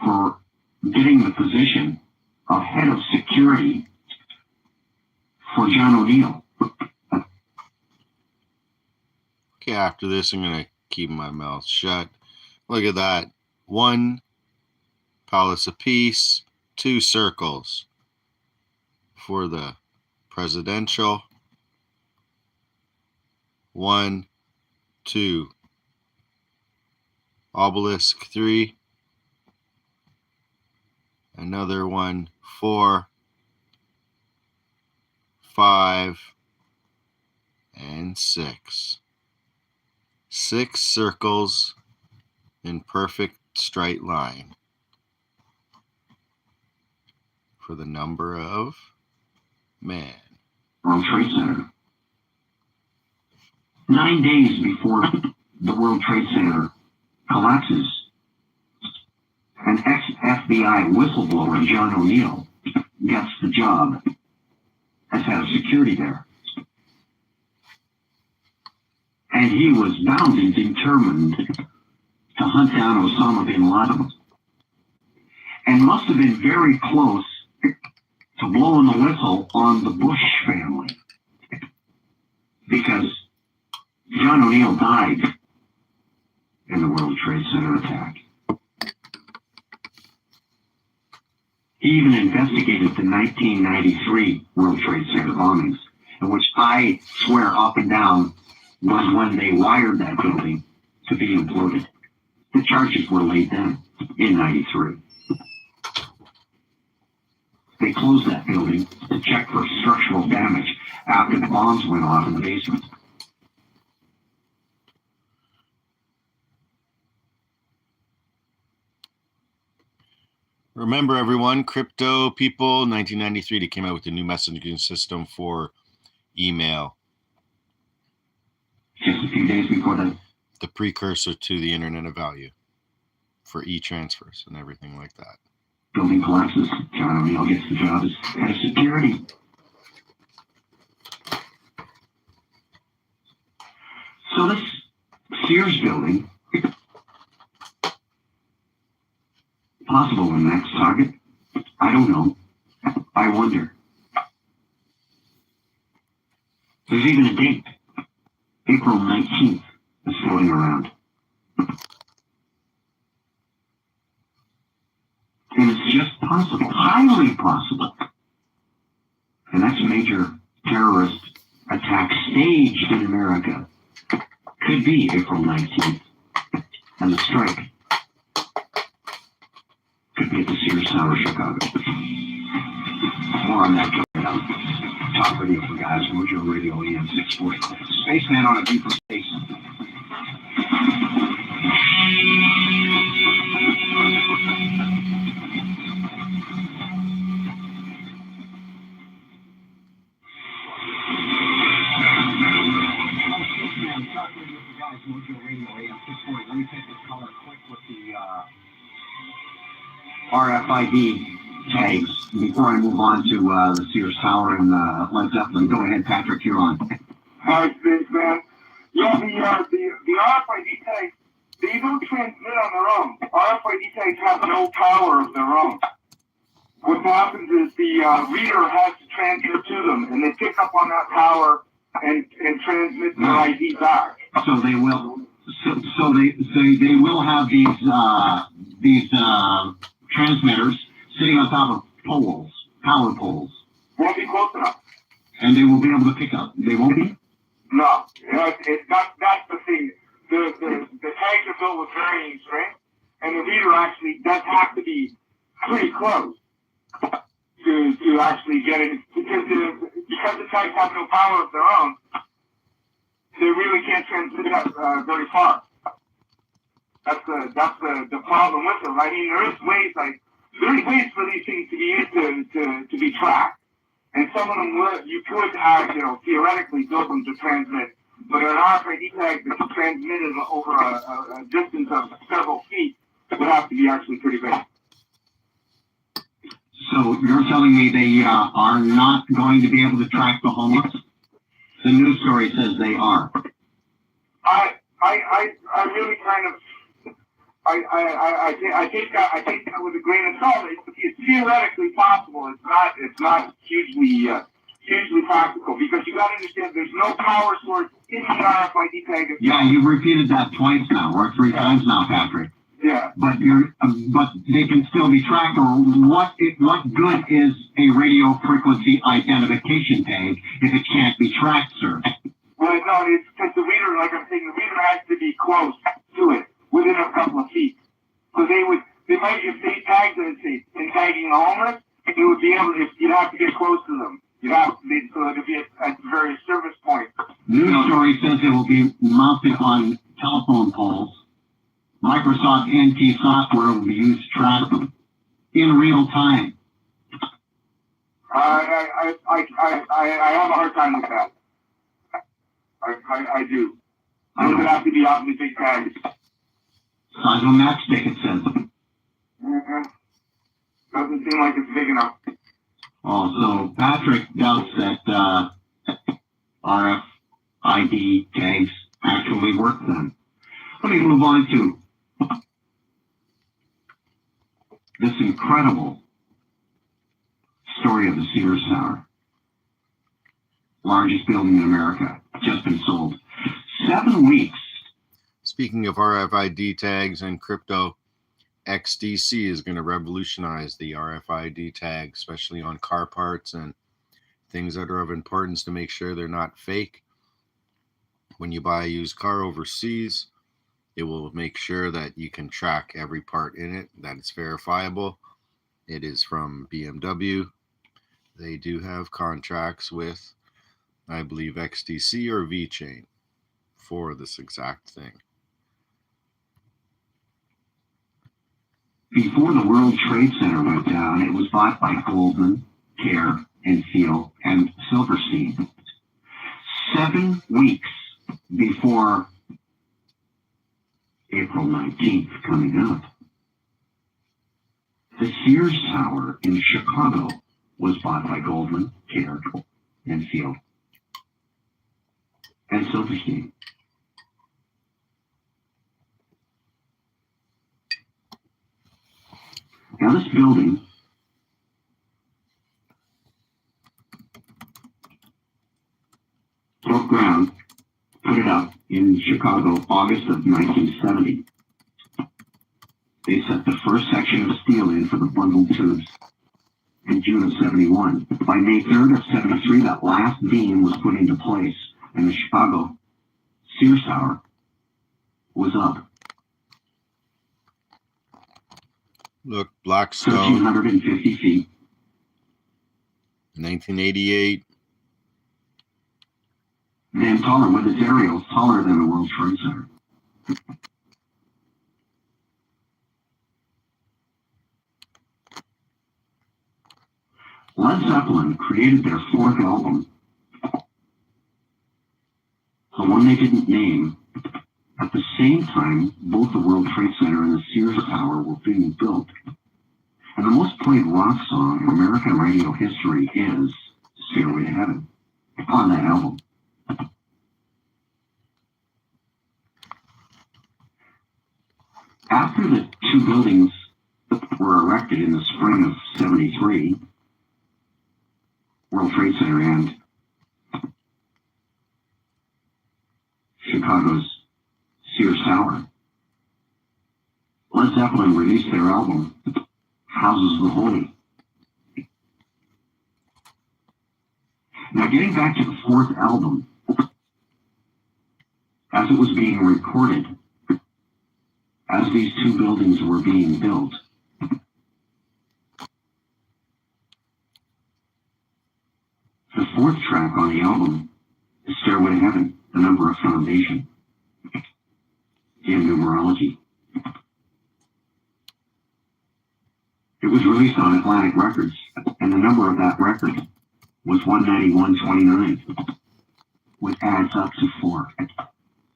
for getting the position of head of security for John O'Neill.
Okay, after this, I'm going to keep my mouth shut. Look at that. 1 palace apiece, 2 circles for the presidential. 1, 2. Obelisk 3. Another 1, 4, 5, and 6. 6 circles in perfect straight line for the number of man.
World Trade Center. 9 days before the World Trade Center collapses, an ex-FBI whistleblower, John O'Neill, gets the job as head of security there. And he was bound and determined to hunt down Osama bin Laden, and must have been very close to blowing the whistle on the Bush family, because John O'Neill died in the World Trade Center attack. He even investigated the 1993 World Trade Center bombings, in which I swear up and down was when they wired that building to be imploded. The charges were laid then in 93. They closed that building to check for structural damage after the bombs went off in the basement.
Remember, everyone, crypto people, 1993, they came out with a new messaging system for email.
Just a few days before that.
The precursor to the Internet of Value for e-transfers and everything like that.
Building collapses. John O'Neill gets the job as head of security. So this Sears building, possible the next target? I don't know. I wonder. There's even a date. April 19th is floating around. And it's just possible, highly possible. The next major terrorist attack staged in America could be April 19th. And the strike could be at the Sears Tower, Chicago. More on that coming up. Top video for guys, Mojo Radio AM 640. Spaceman on a view from space. Mojo Radio AM 640. Let me take this color quick with the RFID tags before I move on to the Sears Tower and Led Zeppelin. Go ahead, Patrick, you're on.
Hi, Spaceman. Yeah, the RFID tags, they don't transmit on their own. RFID tags have no power of their own. What happens is the reader has to transfer to them, and they pick up on that power and transmit their ID back.
So they will. So they will have these transmitters sitting on top of poles, power poles.
Won't be close enough.
And they will be able to pick up. They won't be?
No, that's the thing. The tags are built with varying strength, and the reader actually does have to be pretty close to actually get it, because the tags have no power of their own. They really can't transmit that very far. That's the problem with them. I mean, there's ways for these things to be used to be tracked. And some of them you could have, theoretically build them to transmit, but an RFID tag that you transmitted over a distance of several feet would have to be actually pretty big.
So you're telling me they are not going to be able to track the homeless? The news story says they are.
I really kind of, I take that with a grain of salt. It's theoretically possible. It's not hugely practical, because you got to understand there's no power source in the RFID tag.
Yeah, you've repeated that twice now, or 3 times now, Patrick.
Yeah.
But they can still be tracked. Or what good is a radio frequency identification tag if it can't be tracked, sir?
Well, no, it's because the reader, like I'm saying, the reader has to be close to it, within a couple of feet. So they might, if they tagged it, say, in tagging the homeless, you would be able to, you'd have to get close to them. You'd have to be, so it'd be at various service points.
News story says it will be mounted on telephone poles. Microsoft NT software will be used to track them in real time.
I have a hard time with that. I do. Those would have to be awfully big tags.
Size of a matchstick, it says.
Doesn't seem like it's big enough.
Oh, so Patrick doubts that RFID tags actually work then. Let me move on to this incredible story of the Sears Tower. Largest building in America, just been sold. 7 weeks.
Speaking of RFID tags and crypto, XDC is going to revolutionize the RFID tag, especially on car parts and things that are of importance to make sure they're not fake. When you buy a used car overseas, it will make sure that you can track every part in it, that it's verifiable. It is from BMW. They do have contracts with, I believe, XDC or VChain for this exact thing.
Before the World Trade Center went down, it was bought by Goldman, Care, and Field, and Silverstein. 7 weeks before April 19th coming up, the Sears Tower in Chicago was bought by Goldman, Care, and Field, and Silverstein. Now this building broke ground, put it up in Chicago, August of 1970. They set the first section of steel in for the bundled tubes in June of 71. By May 3rd of 73, that last beam was put into place, and the Chicago Sears Tower was up.
Look, Blackstone,
1,350 feet.
1988.
Then taller, with its aerials taller than the World Trade Center. Led Zeppelin created their 4th album, the one they didn't name. At the same time, both the World Trade Center and the Sears Tower were being built. And the most played rock song in American radio history is Stairway to Heaven on that album. After the 2 buildings were erected in the spring of 73, World Trade Center and Chicago's Sears Tower, Led Zeppelin released their album, Houses of the Holy. Now, getting back to the fourth album, as it was being recorded, as these two buildings were being built, the fourth track on the album is Stairway to Heaven, The Number of Foundation, in numerology. It was released on Atlantic Records, and the number of that record was 19129, which adds up to 4.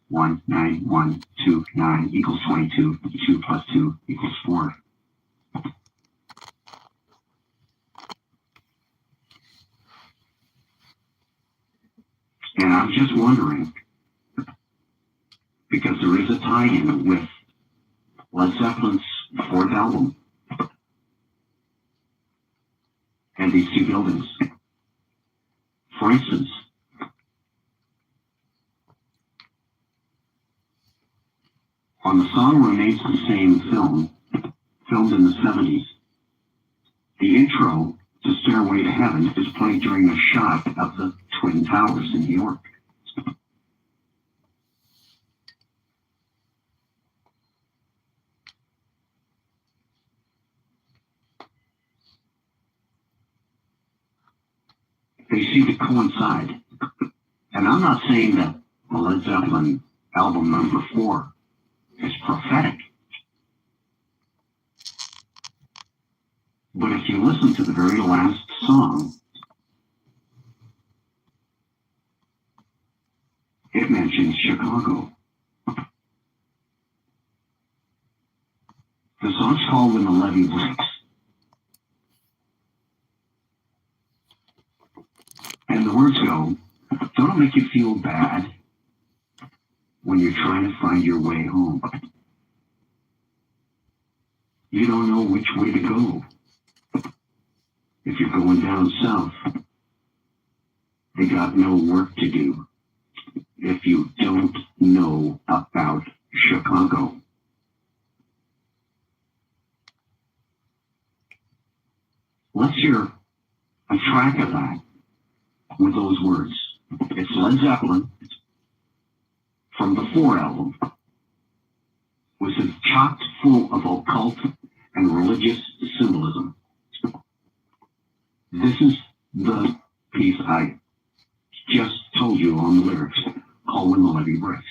19129 equals 22. 2 plus 2 equals 4. And I'm just wondering, because there is a tie-in with Led Zeppelin's fourth album and these two buildings. For instance, on the song Remains the Same film, filmed in the 70s, the intro to Stairway to Heaven is played during a shot of the Twin Towers in New York. They seem to coincide. And I'm not saying that the Led Zeppelin album number 4 is prophetic. But if you listen to the very last song, it mentions Chicago. The song's called When the Levee Breaks. And the words go, don't it make you feel bad when you're trying to find your way home? You don't know which way to go. If you're going down south, they got no work to do. If you don't know about Chicago. Let's hear a track of that with those words. It's Led Zeppelin from the 4 album, which is chock full of occult and religious symbolism. This is the piece I just told you on the lyrics, called When the Levee Breaks.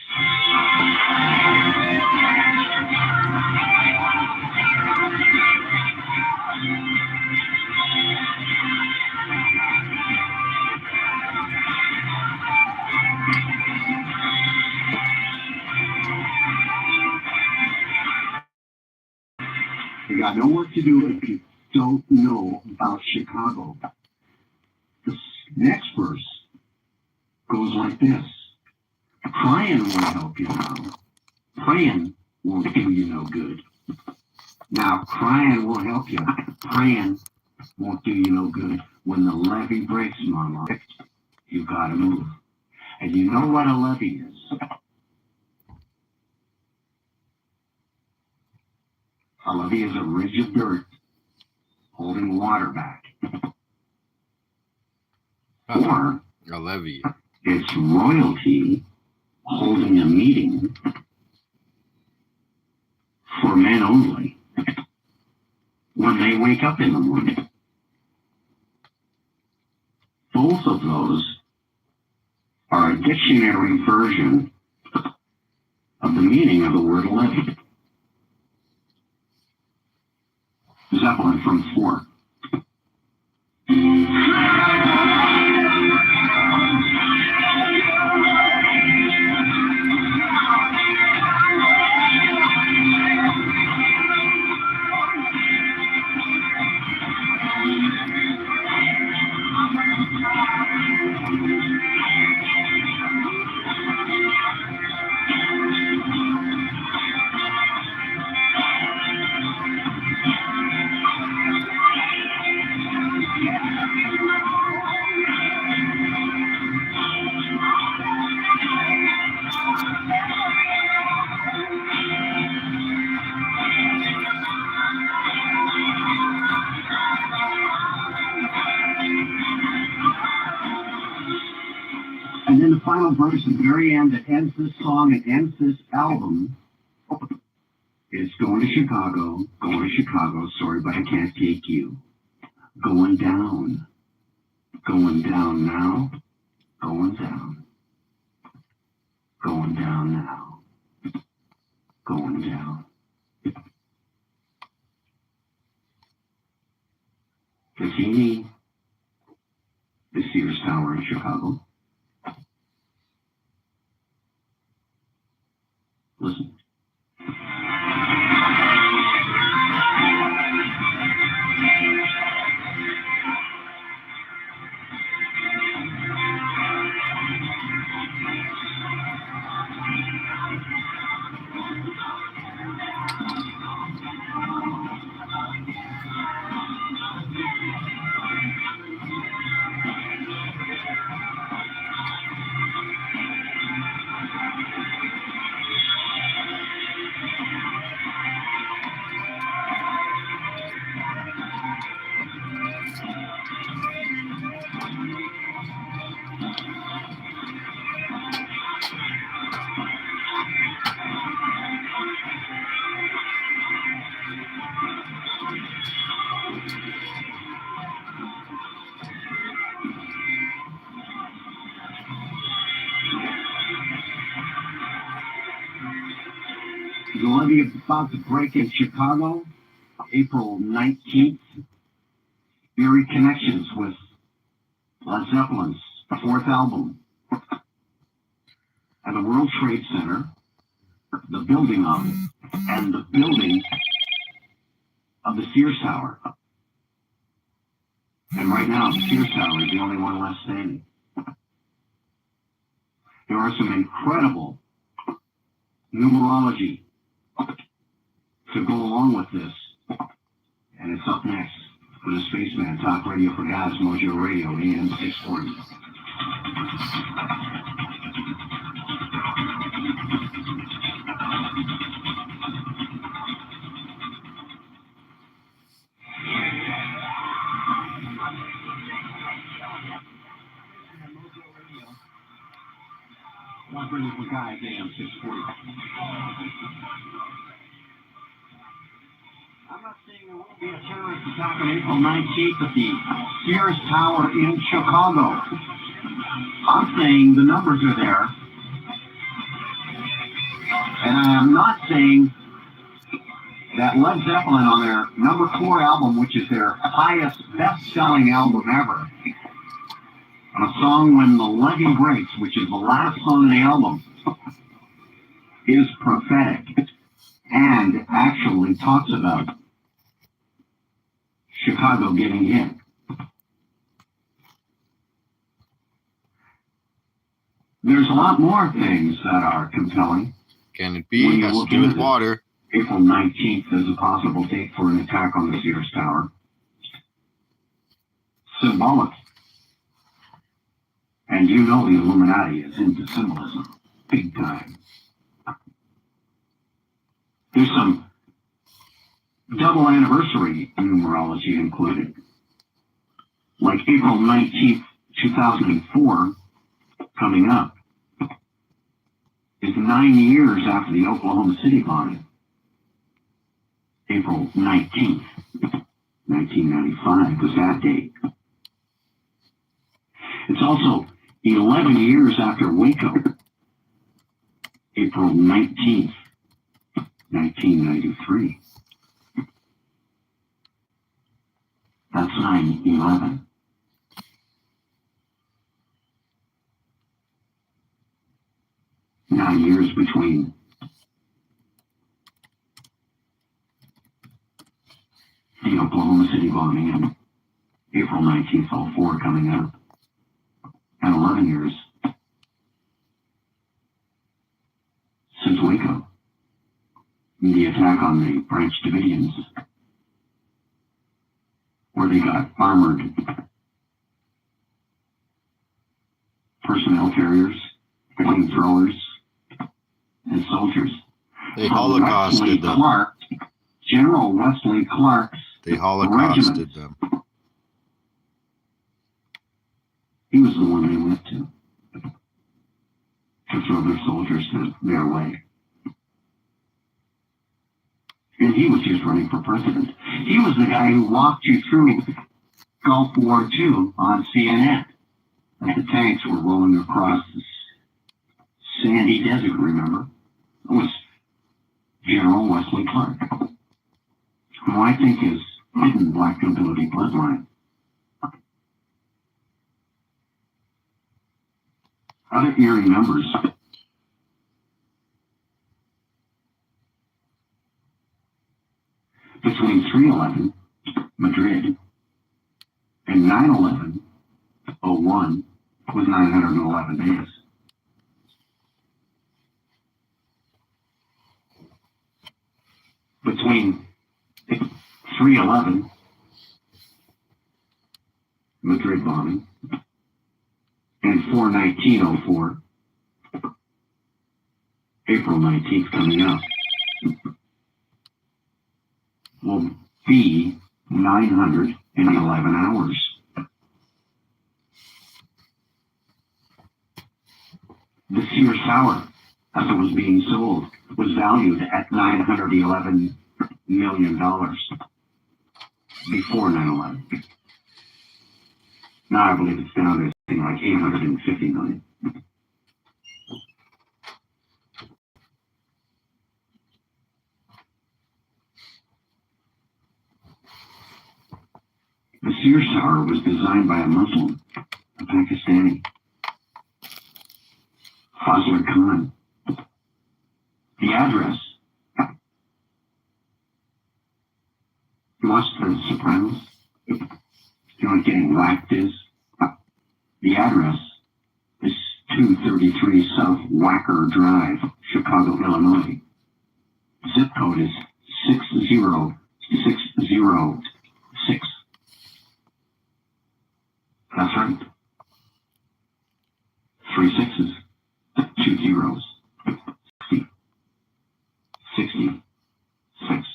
You got no work to do if you don't know about Chicago. This next verse goes like this. Crying won't help you now. Praying won't do you no good. Now, crying won't help you. Praying won't do you no good. When the levee breaks, mama, you gotta move. And you know what a levee is. A levee is a ridge of dirt holding water back. Or
A levee.
it's royalty holding a meeting for men only when they wake up in the morning. Both of those are a dictionary version of the meaning of the word levee. Zeppelin from 4.
final verse at the very end that ends this song and ends this album is going to Chicago, sorry, but I can't take you. Going down now, going down now, going down. Does he mean the Sears Tower in Chicago? Listen. The levee is about to break in Chicago, April 19th. Eerie connections with Led Zeppelin's fourth album. And the World Trade Center, the building of it, and the building of the Sears Tower. And right now, the Sears Tower is the only one left standing. There are some incredible numerology to go along with this. And it's up next for the Spaceman Talk Radio for Guys, Mojo Radio, AM 640. Talk Radio for Guys, AM 640. I'm not saying there won't be a terrorist attack on April 19th at the Sears Tower in Chicago. I'm saying the numbers are there. And I am not saying that Led Zeppelin on their number 4 album, which is their highest best-selling album ever, on a song When the Levee Breaks, which is the last song of the album, is prophetic and actually talks about Chicago getting hit. There's a lot more things that are compelling.
Can it be? Has to do with water.
April 19th is a possible date for an attack on the Sears Tower. Symbolic. And you know the Illuminati is into symbolism. Big time. There's some double anniversary numerology included. Like April 19th, 2004, coming up, is 9 years after the Oklahoma City bombing. April 19th, 1995 was that date. It's also 11 years after Waco. April 19th, 1993. That's 9/11. Nine years between the Oklahoma City bombing and April 19th, 2004 coming up. And 11 years since Waco. The attack on the Branch Davidians, where they got armored personnel carriers, flamethrowers, and soldiers.
They holocausted them.
General Wesley Clark's
They holocausted
regiment.
them.
He was the one they went to.
soldiers to their way. And he was just running for president. He was the guy who walked you through Gulf War II on CNN. As the tanks were rolling across this sandy desert, remember? It was General Wesley Clark, who I think is hidden black nobility bloodline. Other eerie numbers. Between 3/11, Madrid, and 9/11/01 was 911 days. Between 3/11, Madrid bombing, and 4/19/04, April 19th coming up, will be 911 hours. The Sears Tower, as it was being sold, was valued at $911 million before 9/11. Now I believe it's down to something like $850 million. The Sears Tower was designed by a Muslim, a Pakistani, Fazl Khan. The address. You watched The Sopranos? You know what getting whacked is? The address is 233 South Wacker Drive, Chicago, Illinois. Zip code is 60606. That's right. 3 6s, 2 zeros, 66.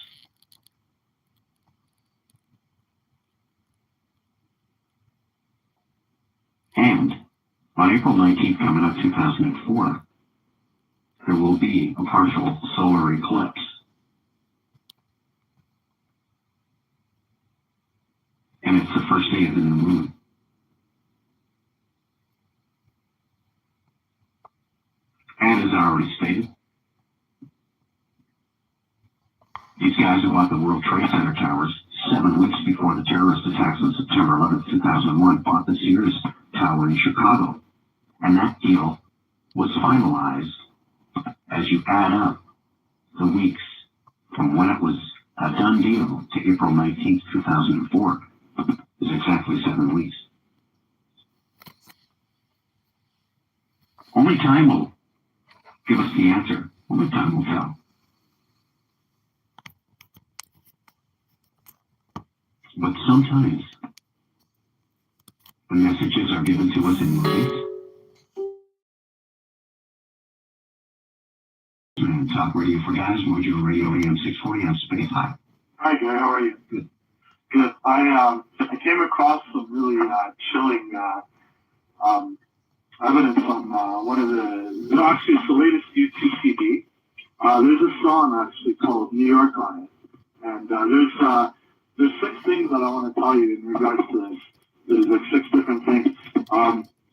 And on April 19th, coming up 2004, there will be a partial solar eclipse. And it's the first day of the new moon. And as I already stated, these guys who bought the World Trade Center towers 7 weeks before the terrorist attacks on September 11th, 2001, bought the Sears Tower in Chicago. And that deal was finalized as you add up the weeks from when it was a done deal to April 19th, 2004, is exactly 7 weeks. Only time will give us the answer. Only time will tell. But sometimes, when messages are given to us in movies, Talk Radio for Guys, Mojo Radio AM 640 on Space High.
Hi, Gary. How are you?
Good.
Good. I came across some really chilling evidence on one of actually it's the latest YouTube CD. There's a song actually called New York on it, and there's 6 things that I want to tell you in regards to this. There's like 6 different things.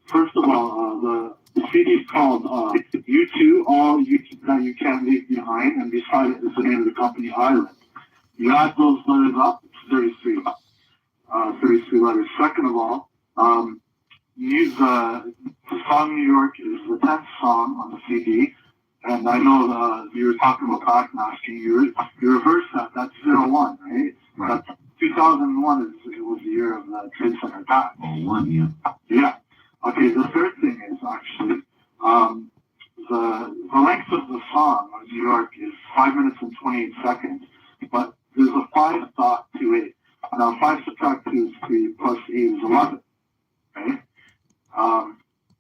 First of all, the CD is called U2, All You That You Can't Leave Behind, and beside it is the name of the company, Island. You add those letters up, it's 33 letters. Second of all, use the song New York is the 10th song on the CD, and I know you were talking about pack masking. You reverse that. That's 01, right?
Right.
That's 2001 was the year of the Trade Center attack.
01, yeah.
Yeah. Okay, the third thing is actually the length of the song of New York is 5 minutes and 28 seconds, but there's a 5.28. Now 5 subtract 2 is 3 plus 8 is 11, right?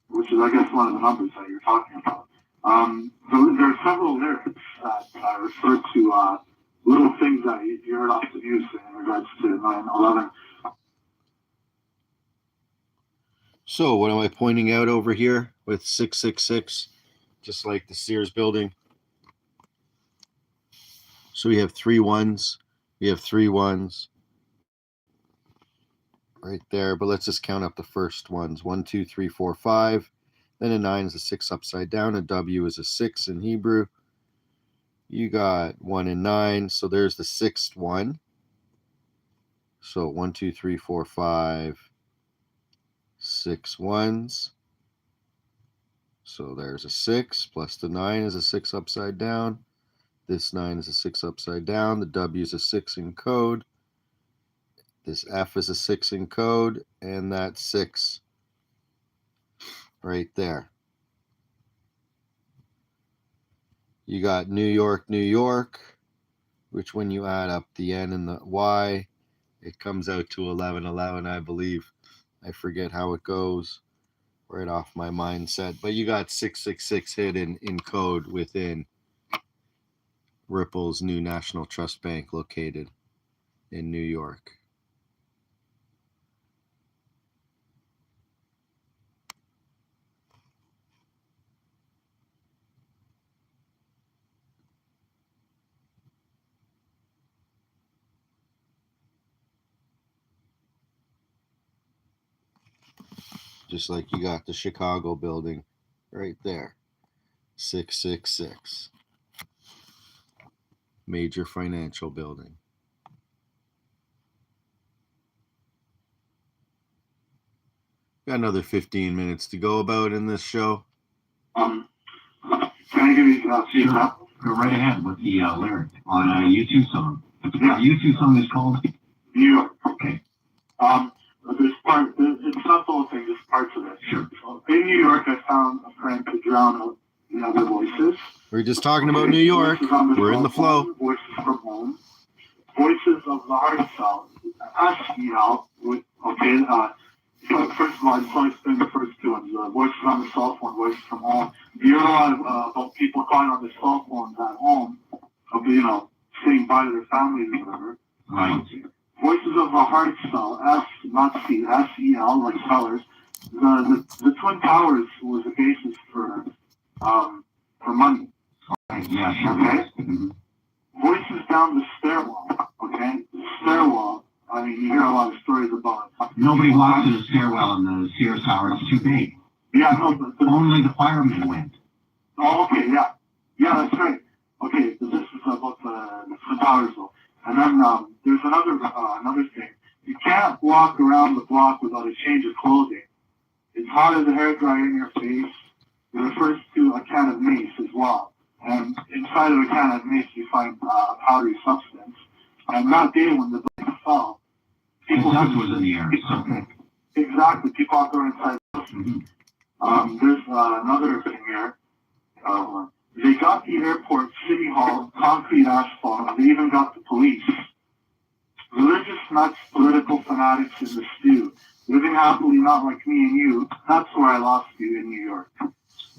Which is, I guess, one of the numbers that you're talking about. There are several lyrics that refer to little things that you heard off the news in regards to 9/11.
So what am I pointing out over here with 666? just like the Sears building. So we have 3 1s. We have 3 1s right there. But let's just count up the first ones. 1, 2, 3, 4, 5. Then a 9 is a 6 upside down. A W is a 6 in Hebrew. You got 1 and 9. So there's the 6th one. So 1, 2, 3, 4, 5, 6 1s. So there's a 6 plus the 9 is a 6 upside down. This 9 is a 6 upside down. The W is a 6 in code. This F is a 6 in code. And that's 6 right there. You got New York, New York, which when you add up the N and the Y, it comes out to 1111, I believe. I forget how it goes right off my mindset. But you got 666 hidden in code within Ripple's New National Trust Bank located in New York. Just like you got the Chicago building right there. 666. Major financial building. Got another 15 minutes to go about in this show.
Can I give you feedback?
Go right ahead with the lyric on a U2 song. The U2 song is called
New York.
Okay.
There's it's not the whole thing, there's parts of it.
Sure.
In New York, I found a friend to drown out the other voices.
We're just talking about New York. We're in the flow.
Voices from home. Voices of the heart sound. SEL. Okay. So first of all, I just want to explain the first two ones. Voices on the cell phone, voices from home. You hear a lot about people calling on the cell phones at home. Okay, saying bye to their families or whatever.
Right.
Voices of the heart cell, not C, SEL, like cellars. The Twin Towers was the basis for money.
Yeah, sure.
Okay?
Mm-hmm.
Voices down the stairwell. Okay? The stairwell. I mean, you hear a lot of stories about it.
Nobody walks in the stairwell in the Sears Tower. It's too big.
Yeah, no, but
Only the firemen went.
oh, okay, yeah. Yeah, that's right. Okay, so this is about the Twin Towers, though. And then there's another thing. You can't walk around the block without a change of clothing. It's hot as a hairdryer in your face. It refers to a can of mace as well. And inside of a can of mace, you find a powdery substance. And that day when the building fell, people...
The dust was in the air. So.
Exactly. People out there inside.
Mm-hmm.
There's another thing here. They got the airport, City Hall, concrete asphalt. They even got the police. Religious nuts, political fanatics in the stew. Living happily, not like me and you. That's where I lost you in New York.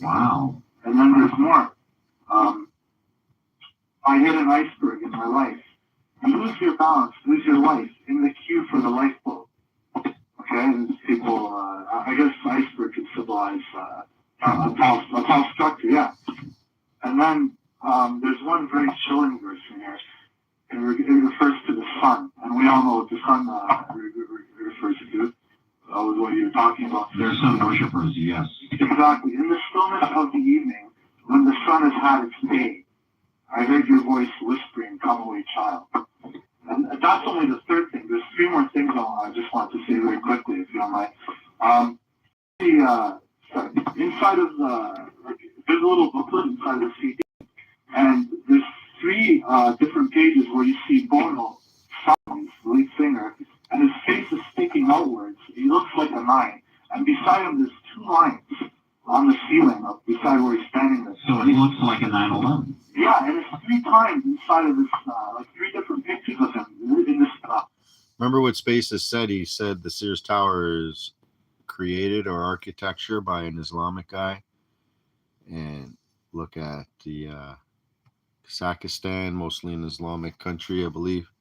Wow.
And then there's more. I hit an iceberg in my life. You lose your balance, lose your life in the queue for the lifeboat. Okay, and people, I guess iceberg could symbolize a tall structure, yeah. And then there's one very chilling verse in here. It refers to the sun, and we all know what the sun refers to. That was what you were talking about.
They're sun worshippers, yes.
Exactly. In the stillness of the evening, when the sun has had its day, I heard your voice whispering, "Come away, child." And that's only the third thing. There's 3 more things I just want to say very quickly, if you don't mind. Inside of there's a little booklet inside the CD, and there's 3 different pages where you see Bono, the lead singer, and his face is sticking outwards. He looks like a 9, and beside him there's 2 lines on the ceiling beside where he's standing there.
So it looks like a 9/11.
Yeah, and it's 3 times inside of this, 3 different pictures of him in this stuff.
Remember what Spaces said? He said the Sears Tower is created or architecture by an Islamic guy. And look at the Kazakhstan, mostly an Islamic country, I believe.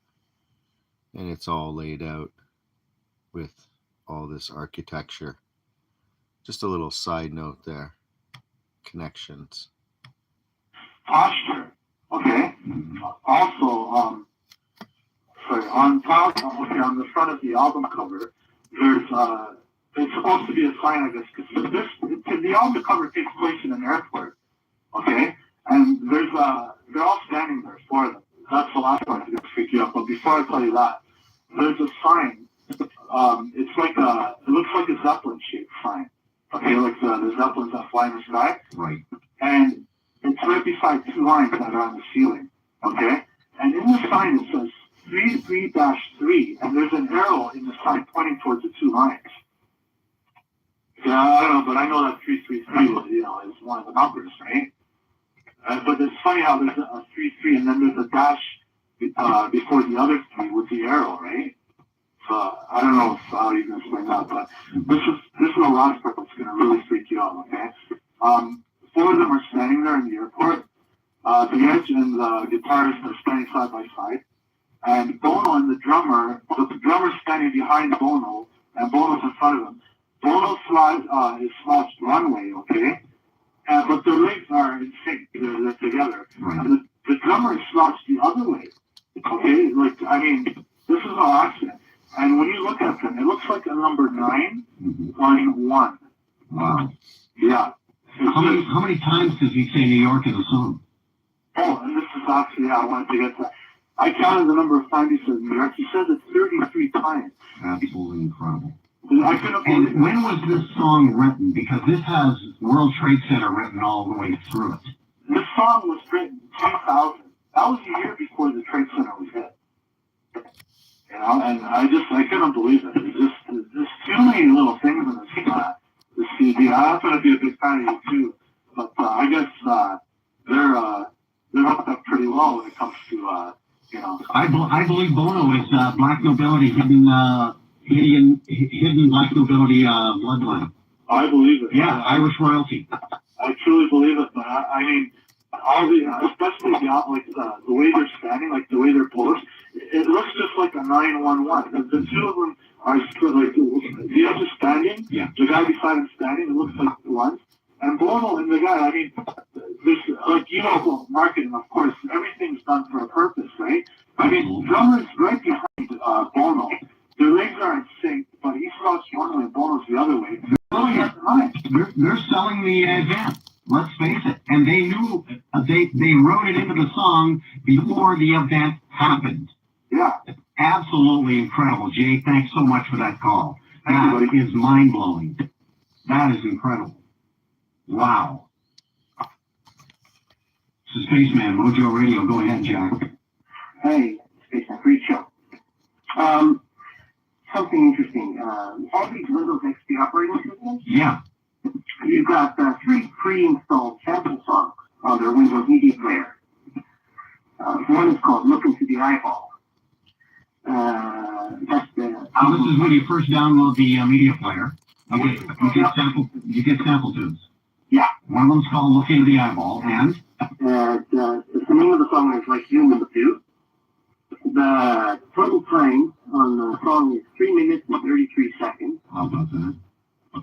And it's all laid out with all this architecture. Just a little side note there. connections.
Posture. Okay. Also, sorry, on top, okay, on the front of the album cover, there's it's supposed to be a sign, I guess, because the album cover takes place in an airport. Okay, and there's they're all standing there for them. That's the last part that's gonna freak you out. But before I tell you that, there's a sign. It's like it looks like a Zeppelin shaped sign. Okay, like the Zeppelins that fly in the sky.
Right.
And it's right beside two lines that are on the ceiling. Okay, and in the sign it says 33-3, and there's an arrow in the sign pointing towards the two lines. Yeah, I don't know, but I know that 333 is one of the numbers, right? But it's funny how there's a 3-3 and then there's a dash before the other three with the arrow, right? So I don't know how you can explain that, but this is a last part that's going to really freak you out, okay? Four of them are standing there in the airport. The Edge and the guitarist are standing side by side. And Bono and the drummer's standing behind Bono, and Bono's in front of him. Bono is slouched runway, okay? But their legs are in sync, they're together.
Right.
And the drummer is slouched the other way, okay? Like, I mean, this is no accident. And when you look at them, it looks like a number 9 on 1.
Wow.
Yeah.
How many times does he say New York in the song?
Oh, and this is actually, I wanted to get to that. I counted the number of times he said New York. He says it 33 times.
Absolutely incredible.
I couldn't believe
And when was this song written? Because this has World Trade Center written all the way through it.
This song was written in 2000. That was a year before the Trade Center was hit. You know, and I couldn't believe it. There's just too many little things in this CD. I happen to be a big fan of you too, but I guess they're hooked up pretty well when it comes to you know.
I believe Bono is black nobility, hidden black nobility bloodline.
I believe it.
Yeah, Irish royalty.
I truly believe it, but I mean, all the, especially the way they're standing, like the way they're posed, it looks just like a 911. The two of them are like the other standing,
yeah.
The guy beside him standing, it looks like the ones. And Bono and the guy, I mean, there's, like, you know, marketing, of course, everything's done for a purpose, right? I mean, drummer's right behind Bono. Their legs are in sync, but he's slouched one way and Bono's the other way.
They're selling the event. Let's face it. And they knew, they wrote it into the song before the event happened.
Yeah.
Absolutely incredible. Jay, thanks so much for that call. That is mind-blowing. That is incredible. Wow. This is Spaceman, Mojo Radio. Go ahead, Jack.
Hey, Spaceman, great show. Something interesting. All these Windows XP operating systems,
Yeah.
you've got 3 pre-installed sample songs on their Windows Media Player. One is called Look Into the Eyeball. That's the
So this is when you first download the media player. You get sample tunes.
Yeah.
One of them's called Look Into the Eyeball, and
the name of the song is Like You in the View. The total time on the song is 3 minutes and 33 seconds.
how about that?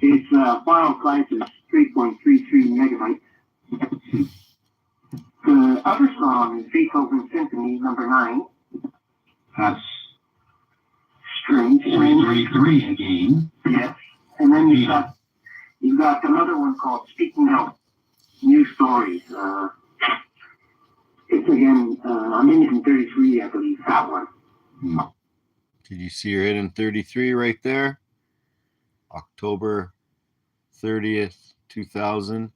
Its file size is 3.33 megabytes. The other song is Beethoven Symphony Number 9.
That's
Strange.
333 again.
Yes. And then you've got another one called Speaking Out. New Stories. It's again a minute and 33, I believe, that one.
Did you see your hidden 33 right there? October 30th, 2000.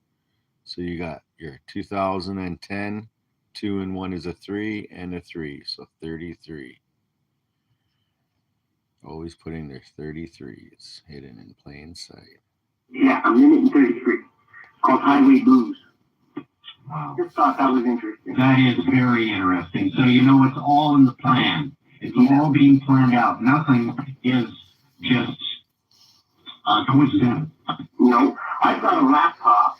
So you got your 2010. 2 and 1 is a 3 and a 3. So 33. Always putting their 33s hidden in plain sight.
Yeah, a minute and 33. Called Highway Blues.
Wow.
Just thought that was interesting.
That is very interesting. So you know it's all in the plan. It's all being planned out. Nothing is just coincidental.
You know, I've got a laptop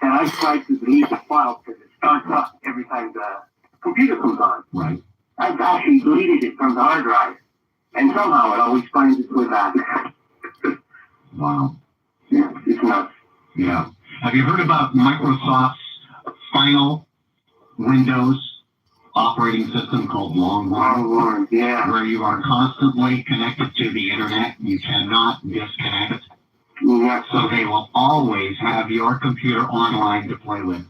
and I tried to delete the file because it starts up every time the computer comes on.
Right.
I've actually deleted it from the hard drive, and somehow it always finds its way back.
Wow.
Yeah, it's nuts.
Yeah. Have you heard about Microsoft's final Windows operating system called Longhorn?
Yeah.
Where you are constantly connected to the internet. You cannot disconnect.
Yeah.
So they will always have your computer online to play with.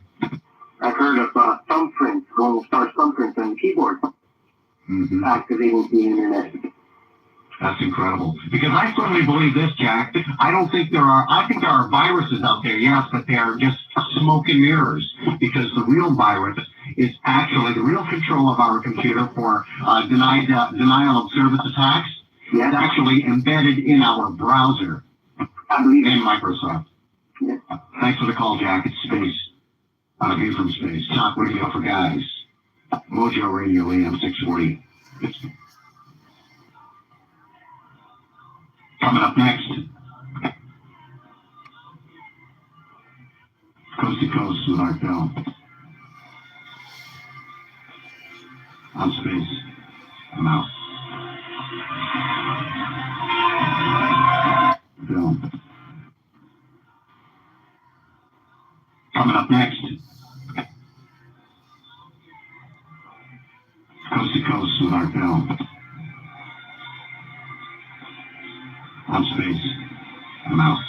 I've heard of thumbprints, going to start thumbprints on the keyboard, activating the internet.
That's incredible. Because I firmly believe this, Jack. I think there are viruses out there, yes, but they are just smoke and mirrors. Because the real virus is actually the real control of our computer for denial of service attacks.
Yeah.
It's actually embedded in our browser.
I believe
in Microsoft.
Yeah.
Thanks for the call, Jack. It's Space. On a view from space. Talk radio for guys. Mojo Radio AM 640. Coming up next. Coast to Coast with Art Bell. I'm Space. I'm out. Bill. Coming up next. Coast to Coast with Art Bell. I'm Space. I'm out.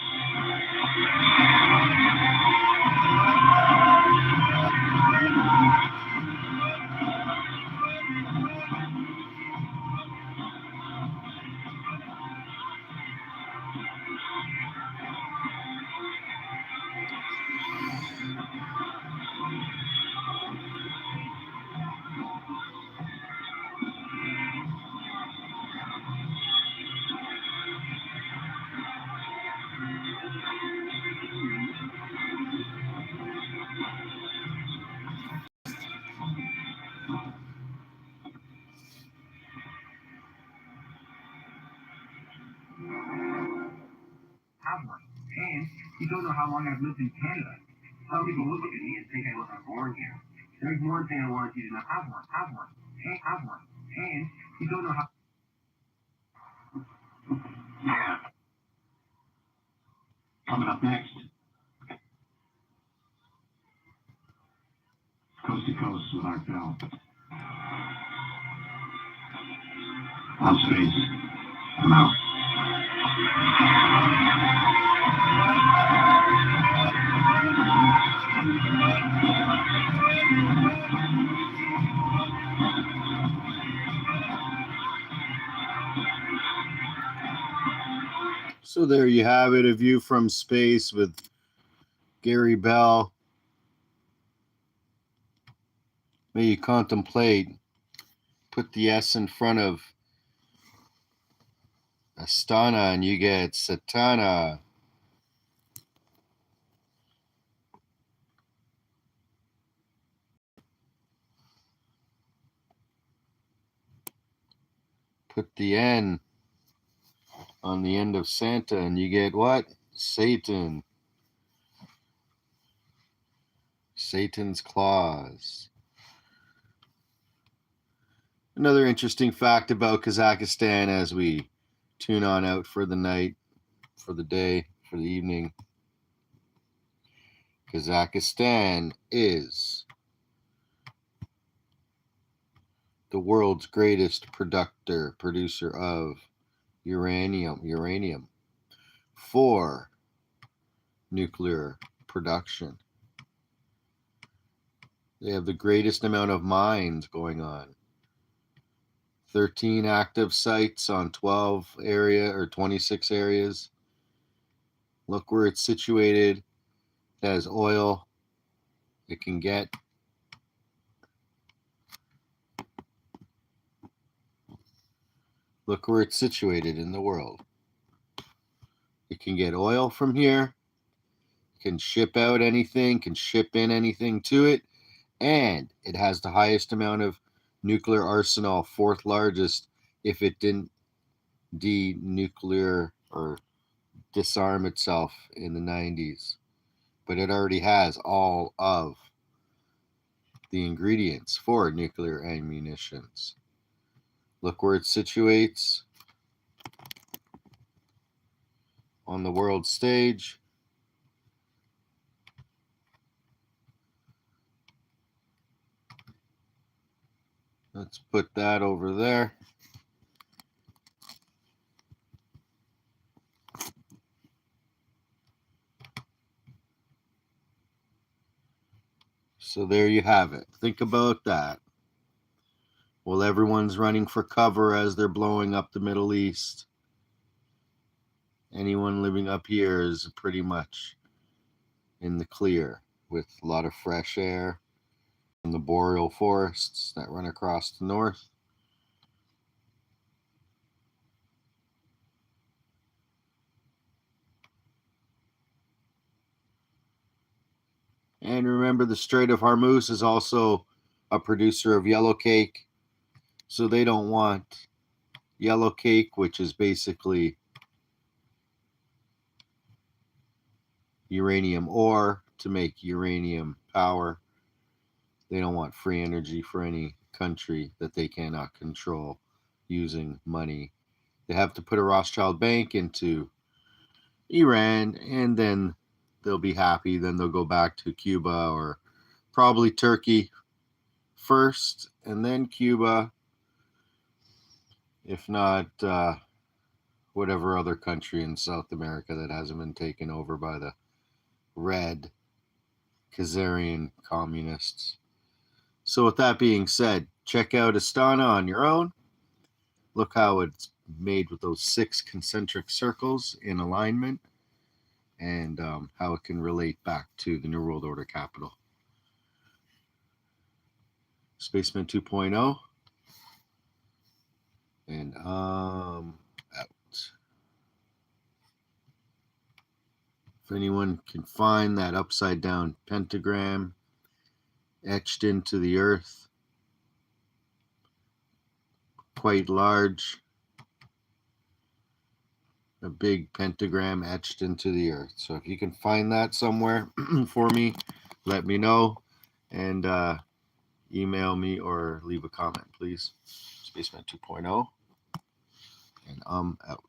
Have one. And you don't know how long I've lived in Canada. Some people look at me and think I wasn't born here. There's one thing I want you to know. Have one. Have one. Hey, have one. And you don't know how.
Yeah. Coming up next. Coast to Coast with Art Bell. I'm Space. I'm out.
So there you have it, a view from space with Gary Bell. May you contemplate, put the S in front of Astana and you get Satana. Put the N on the end of Santa and you get what? Satan. Satan's claws. Another interesting fact about Kazakhstan as we tune on out for the night, for the day, for the evening. Kazakhstan is the world's greatest producer of uranium for nuclear production. They have the greatest amount of mines going on. 13 active sites on 26 areas. Look where it's situated. It has oil. It can get. Look where it's situated in the world. It can get oil from here. It can ship out anything, can ship in anything to it. And it has the highest amount of nuclear arsenal, fourth largest, if it didn't denuclear or disarm itself in the 90s. But it already has all of the ingredients for nuclear ammunitions. Look where it situates on the world stage. Let's put that over there. So there you have it. Think about that. While everyone's running for cover as they're blowing up the Middle East, anyone living up here is pretty much in the clear with a lot of fresh air and the boreal forests that run across the north. And remember, the Strait of Hormuz is also a producer of yellow cake. So they don't want yellow cake, which is basically uranium ore to make uranium power. They don't want free energy for any country that they cannot control using money. They have to put a Rothschild bank into Iran, and then they'll be happy. Then they'll go back to Cuba or probably Turkey first, and then Cuba, if not whatever other country in South America that hasn't been taken over by the red Khazarian communists. So with that being said, check out Astana on your own. Look how it's made with those 6 concentric circles in alignment, and how it can relate back to the New World Order capital. Spaceman 2.0. And out. If anyone can find that upside down pentagram etched into the earth, quite large, a big pentagram etched into the earth. So if you can find that somewhere for me, let me know, and email me or leave a comment, please. Spaceman 2.0, and I'm out.